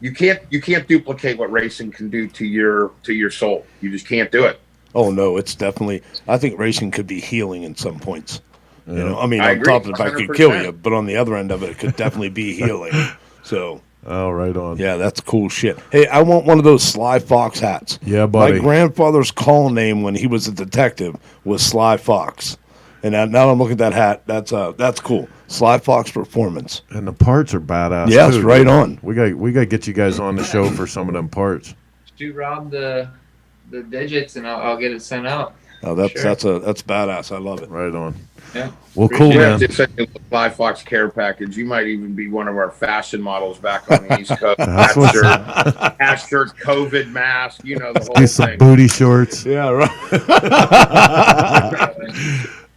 you can't duplicate what racing can do to your soul. You just can't do it. Oh no, it's definitely. I think racing could be healing in some points. I mean, I on agree, top of the fact it could 100%. kill you, but on the other end of it, it could definitely be healing. So. Oh, right on. Yeah, that's cool shit. Hey, I want one of those Sly Fox hats. Yeah, buddy. My grandfather's call name when he was a detective was Sly Fox, and now I'm looking at that hat. That's cool. Sly Fox Performance. And the parts are badass. Yes, too, right dude. on. We got to get you guys on the show for some of them parts. Do Rob the digits, and I'll get it sent out. Oh, that's Sure. that's badass. I love it. Right on. Yeah. Well, cool, You man. have to send me the Fly Fox care package. You might even be one of our fashion models back on the East Coast. That's hat shirt, COVID mask, the Do whole some thing. booty shorts. Yeah, right.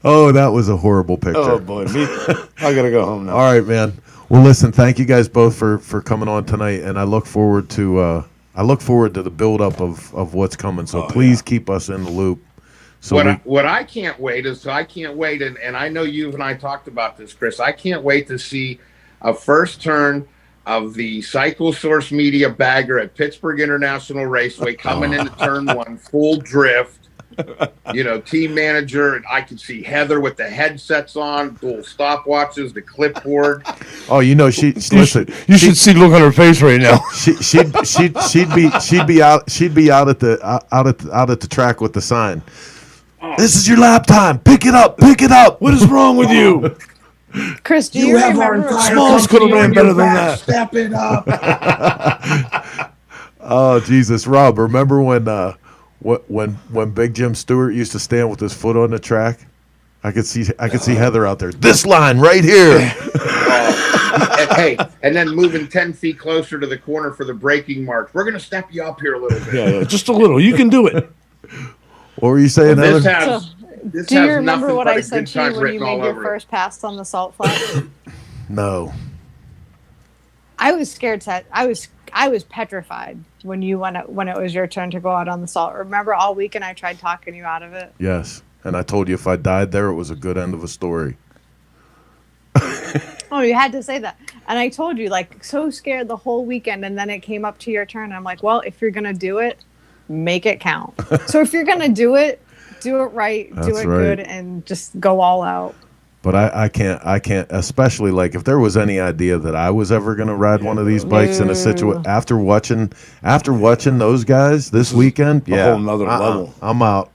Oh, that was a horrible picture. Oh boy, I gotta go home now. All right, man. Well, listen, thank you guys both for coming on tonight, and I look forward to the build up of what's coming. So please keep us in the loop. So What I can't wait is and I know you and I talked about this, Chris. I can't wait to see a first turn of the Cycle Source Media bagger at Pittsburgh International Raceway coming into turn one, full drift. Team manager, and I could see Heather with the headsets on, dual stopwatches, the clipboard. oh, she listen. You should see the look on her face right now. She'd be out at the track with the sign. This is your lap time. Pick it up. Pick it up. What is wrong with you? Chris, do you remember? Smalls could have ran better than that. Step it up. Oh Jesus, Rob! Remember when Big Jim Stewart used to stand with his foot on the track? I could see Heather out there. This line right here. And then moving 10 feet closer to the corner for the braking marks. We're going to step you up here a little bit. Yeah, just a little. You can do it. What were you saying, This Heather? this Do you has remember nothing what but I a said good to time you when you written all made your over it. first pass on the salt flat? No. I was scared. I was petrified when it was your turn to go out on the salt. Remember, all weekend I tried talking you out of it. Yes, and I told you if I died there, it was a good end of a story. Oh, you had to say that. And I told you, so scared the whole weekend, and then it came up to your turn. I'm like, well, if you're gonna do it, make it count. So if you're gonna do it right, do That's it right. good, and just go all out. But I can't, especially if there was any idea that I was ever going to ride one of these bikes in a situation after watching those guys this weekend, a whole nother level. I'm out.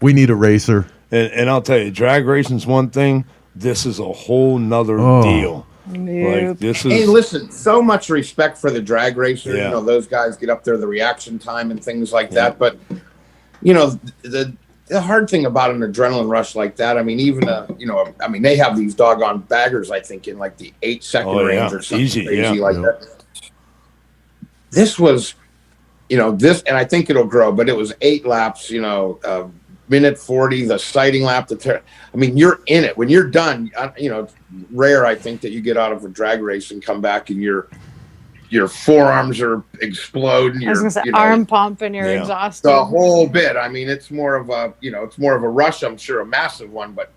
We need a racer. And I'll tell you, drag racing's one thing. This is a whole nother deal. Nope. Hey, listen, so much respect for the drag racers. Yeah. Those guys get up there, the reaction time and things like that. But, the hard thing about an adrenaline rush like that, I mean, even, they have these doggone baggers, I think, in the 8-second range or something Easy, crazy like that. this was, this, and I think it'll grow, but it was 8 laps, minute 40, the sighting lap. You're in it when you're done. It's rare, I think, that you get out of a drag race and come back and your forearms are exploding. I was gonna say arm pump and you're exhausted. The whole bit. It's more of a rush. I'm sure a massive one, but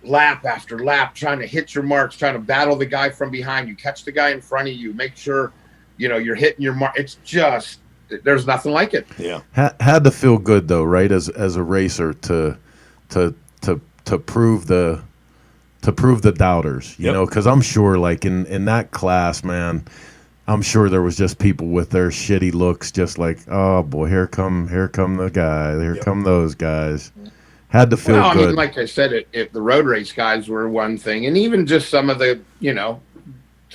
lap after lap, trying to hit your marks, trying to battle the guy from behind you, catch the guy in front of you, make sure you're hitting your mark. It's just, there's nothing like it. Yeah, had to feel good though, right? As a racer to prove the doubters, you know, because I'm sure like in that class, man, I'm sure there was just people with their shitty looks, just like, oh boy, here come the guy, here come those guys. Had to feel good. Like I said, the road race guys were one thing, and even just some of the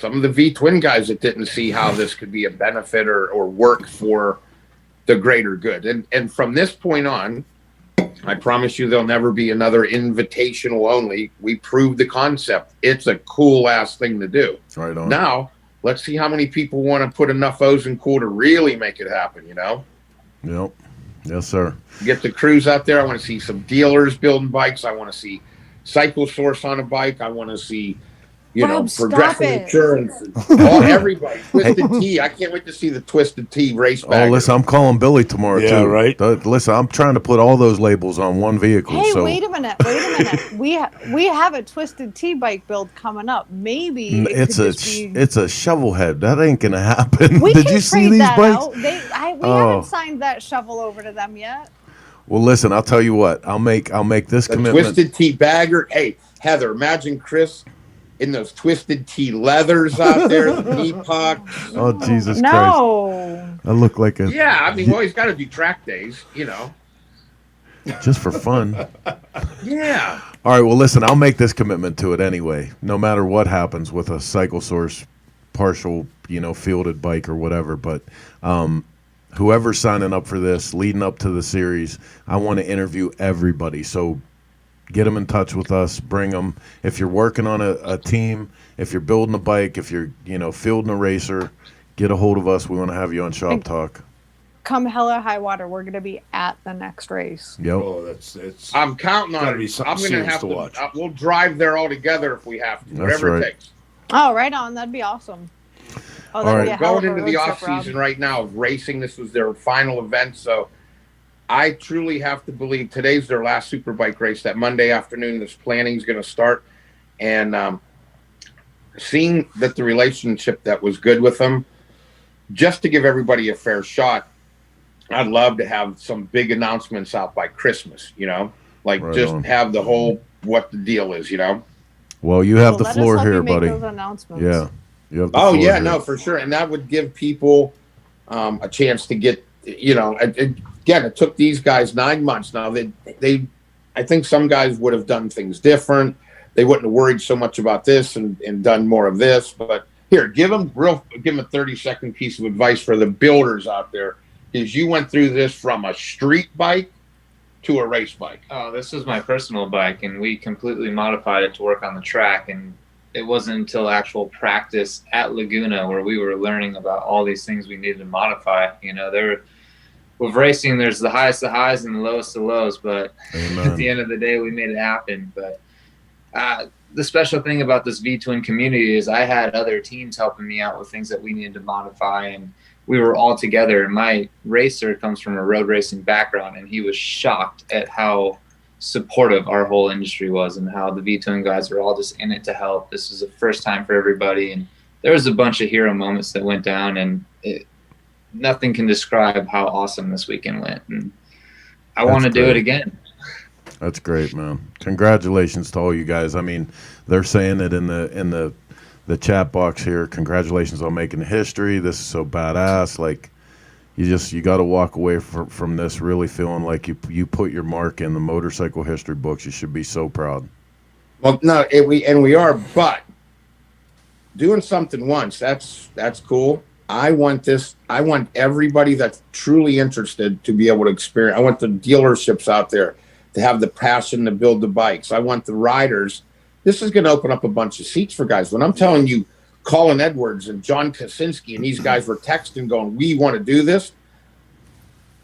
V-twin guys that didn't see how this could be a benefit or work for the greater good. And from this point on, I promise you there'll never be another invitational only. We proved the concept. It's a cool ass thing to do. Right on. Now, let's see how many people want to put enough O's in cool to really make it happen, Yep. Yes, sir. Get the crews out there. I want to see some dealers building bikes. I want to see Cycle Source on a bike. I want to see, Progressive Insurance. Everybody. Twisted T. I can't wait to see the Twisted T race bag. Oh, listen, I'm calling Billy tomorrow, too. Yeah, right? Listen, I'm trying to put all those labels on one vehicle. Hey, wait a minute. We have a Twisted T bike build coming up. Maybe it's a shovel head. That ain't going to happen. Did you see these bikes? We haven't signed that shovel over to them yet. Well, listen, I'll tell you what. I'll make this commitment. Twisted T bagger. Hey, Heather, imagine Chris in those Twisted T leathers out there, the knee pucks. Oh, Jesus Christ. No. I look like a... Yeah, he's got to do track days, Just for fun. Yeah. All right, well, listen, I'll make this commitment to it anyway, no matter what happens with a Cycle Source partial, fielded bike or whatever. But whoever's signing up for this, leading up to the series, I want to interview everybody. So get them in touch with us. Bring them. If you're working on a team, if you're building a bike, if you're fielding a racer, get a hold of us. We want to have you on Shop Talk. Come hell or high water, we're going to be at the next race. Yep. Oh, I'm counting on it. I'm going to have to watch. We'll drive there all together if we have to, whatever it takes. Oh, right on. That'd be awesome. All right. Be going into the off season right now of racing. This was their final event, so I truly have to believe today's their last Superbike race. That Monday afternoon, this planning is going to start, and seeing that the relationship that was good with them, just to give everybody a fair shot, I'd love to have some big announcements out by Christmas. Have the whole what the deal is. Well, you have the floor here, buddy. Those announcements. Yeah, you have the floor here. No, for sure, and that would give people a chance to get. Again, it took these guys 9 months. Now I think some guys would have done things different. They wouldn't have worried so much about this and done more of this. But here, give them a 30-second piece of advice for the builders out there. Is you went through this from a street bike to a race bike. Oh, this was my personal bike, and we completely modified it to work on the track. And it wasn't until actual practice at Laguna where we were learning about all these things we needed to modify. With racing, there's the highest of highs and the lowest of lows, but at the end of the day, we made it happen. But the special thing about this V-Twin community is I had other teams helping me out with things that we needed to modify, and we were all together. My racer comes from a road racing background, and he was shocked at how supportive our whole industry was and how the V-Twin guys were all just in it to help. This was the first time for everybody, and there was a bunch of hero moments that went down, and nothing can describe how awesome this weekend went, and I want to do it again. That's great, man. Congratulations to all you guys. They're saying it in the chat box here. Congratulations on making history. This is so badass. Like, you got to walk away from this really feeling like you put your mark in the motorcycle history books. You should be so proud. Well, no, we are, but doing something once, that's cool. I want everybody that's truly interested to be able to experience. I want the dealerships out there to have the passion to build the bikes. I want the riders. This is going to open up a bunch of seats for guys. When I'm telling you, Colin Edwards and John Kaczynski and these guys were texting going, we want to do this,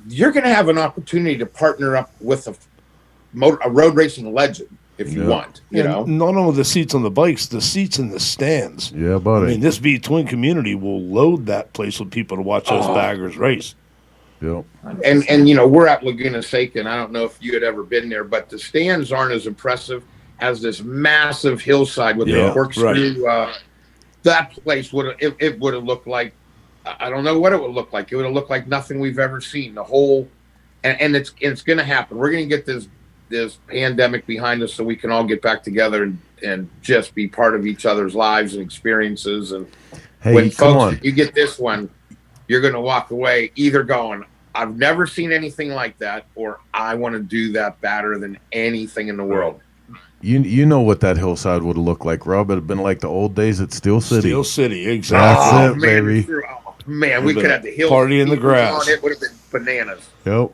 you're going to have an opportunity to partner up with a road racing legend if you want, you know. Not only the seats on the bikes, the seats in the stands. Yeah, buddy. I mean, this V-twin community will load that place with people to watch those baggers race. Yep. And you know, we're at Laguna Seca, and I don't know if you had ever been there, but the stands aren't as impressive as this massive hillside with the corkscrew. Right. That place would have looked like, I don't know what it would look like. It would have looked like nothing we've ever seen. The whole, and it's going to happen. We're going to get this pandemic behind us so we can all get back together and just be part of each other's lives and experiences. And when folks, you get this one, you're going to walk away either going, I've never seen anything like that, or I want to do that better than anything in the world. You know what that hillside would have looked like, Rob? It would have been like the old days at Steel City. Steel City, exactly. That's it, baby. Man, we could have the hill party in the grass. It would have been bananas. Yep.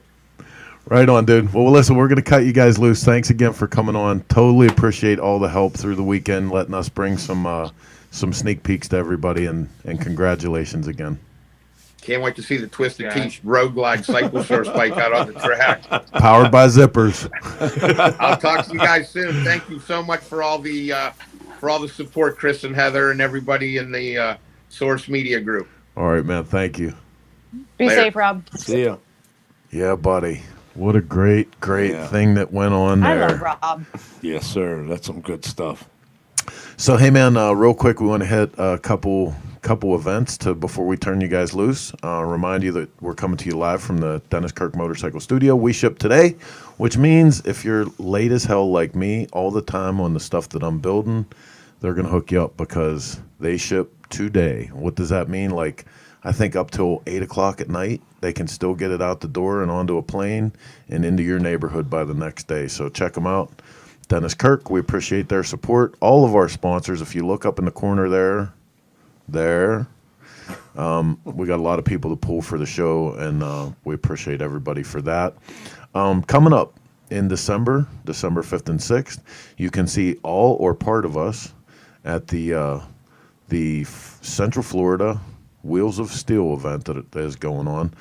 Right on, dude. Well, listen, we're going to cut you guys loose. Thanks again for coming on. Totally appreciate all the help through the weekend, letting us bring some sneak peeks to everybody, and congratulations again. Can't wait to see the Twisted Tea Road Glide Cycle Source bike out on the track. Powered by Zippers. I'll talk to you guys soon. Thank you so much for all the support, Chris and Heather and everybody in the Source Media group. All right, man. Thank you. Be safe, Rob. See ya. Yeah, buddy. What a great thing that went on there. I love Rob. Yes, sir. That's some good stuff. So, hey, man, real quick, we want to hit a couple events before we turn you guys loose. Remind you that we're coming to you live from the Dennis Kirk Motorcycle Studio. We ship today, which means if you're late as hell like me all the time on the stuff that I'm building, they're going to hook you up because they ship today. What does that mean? Like, I think up till 8 o'clock at night, they can still get it out the door and onto a plane and into your neighborhood by the next day. So check them out. Dennis Kirk, we appreciate their support. All of our sponsors, if you look up in the corner there, we got a lot of people to pull for the show, and we appreciate everybody for that. Coming up in December 5th and 6th, you can see all or part of us at the Central Florida Wheels of Steel event that is going on.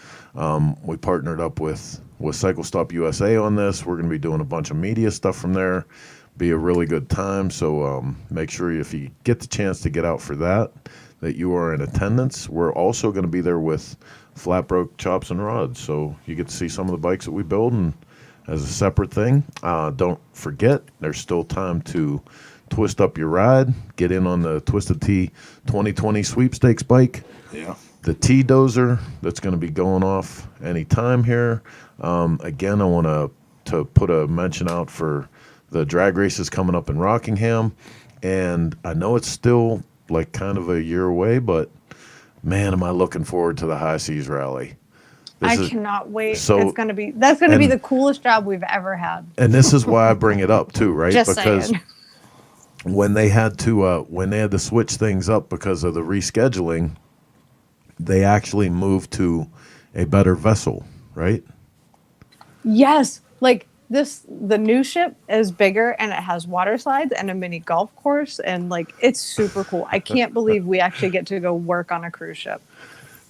We partnered up with Cycle Stop USA on this. We're going to be doing a bunch of media stuff from there. Be a really good time. So make sure if you get the chance to get out for that you are in attendance. We're also going to be there with Flat Broke Chops and Rods. So you get to see some of the bikes that we build and as a separate thing. Don't forget, there's still time to twist up your ride. Get in on the Twisted Tea 2020 sweepstakes bike. Yeah. The T-Dozer that's going to be going off any time here. Again, I want to put a mention out for the drag races coming up in Rockingham. And I know it's still like kind of a year away, but man, am I looking forward to the High Seas Rally. I cannot wait. So, that's going to be the coolest job we've ever had. And this is why I bring it up too, right? Just because saying. when they had to switch things up because of the rescheduling, they actually moved to a better vessel, right? Yes. Like the new ship is bigger and it has water slides and a mini golf course, and like it's super cool. I can't believe we actually get to go work on a cruise ship.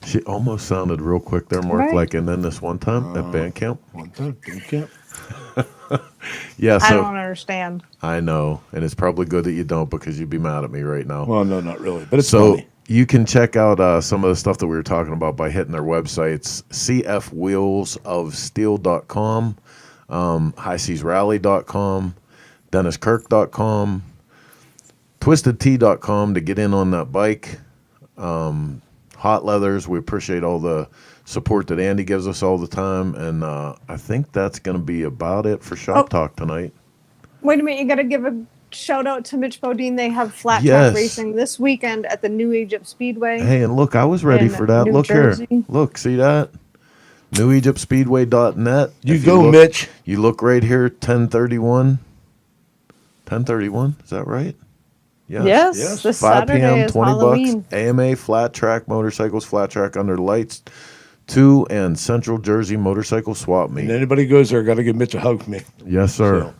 She almost sounded real quick there, Mark, right? Like, and then this one time at band camp. Yeah, so I don't understand. I know, and it's probably good that you don't because you'd be mad at me right now. Well, no, not really, but it's so funny. You can check out some of the stuff that we were talking about by hitting their websites, cfwheelsofsteel.com, highseasrally.com, denniskirk.com, twistedtea.com to get in on that bike. Hot Leathers, we appreciate all the support that Andy gives us all the time, and I think that's going to be about it for Shop Talk tonight. Wait a minute, you got to give a shout out to Mitch Bodine. They have flat track racing this weekend at the New Egypt Speedway. Hey, and look, I was ready for that. Look Jersey. Here. Look, see that? NewEgyptSpeedway.net. You go, Mitch. You look right here, 1031. 1031, is that right? Yes. This 5 Saturday p.m., is 20 Halloween. bucks. AMA flat track motorcycles, flat track under lights, 2 and Central Jersey motorcycle swap meet. And anybody goes there, got to give Mitch a hug for me. Yes, sir. So,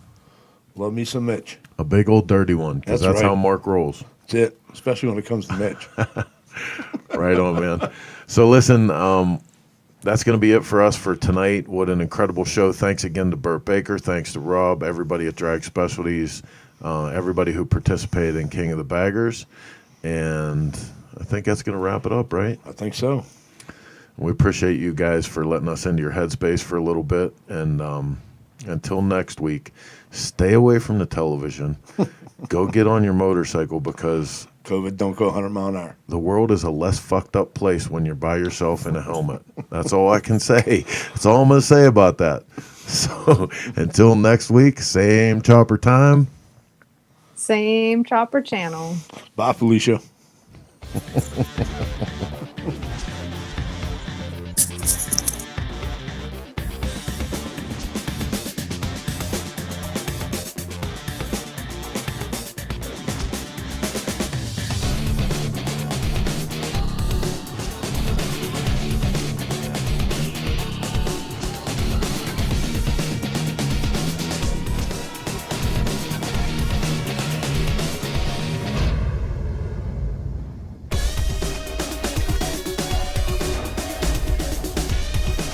love me some Mitch. A big old dirty one, because that's right. how Mark rolls. That's it, especially when it comes to Mitch. Right on, man. So listen, that's going to be it for us for tonight. What an incredible show. Thanks again to Bert Baker. Thanks to Rob, everybody at Drag Specialties, everybody who participated in King of the Baggers. And I think that's going to wrap it up, right? I think so. We appreciate you guys for letting us into your headspace for a little bit. And until next week, stay away from the television. Go get on your motorcycle because COVID don't go 100 mile an hour. The world is a less fucked up place when you're by yourself in a helmet. That's all I can say. That's all I'm going to say about that. So until next week, same chopper time. Same chopper channel. Bye, Felicia.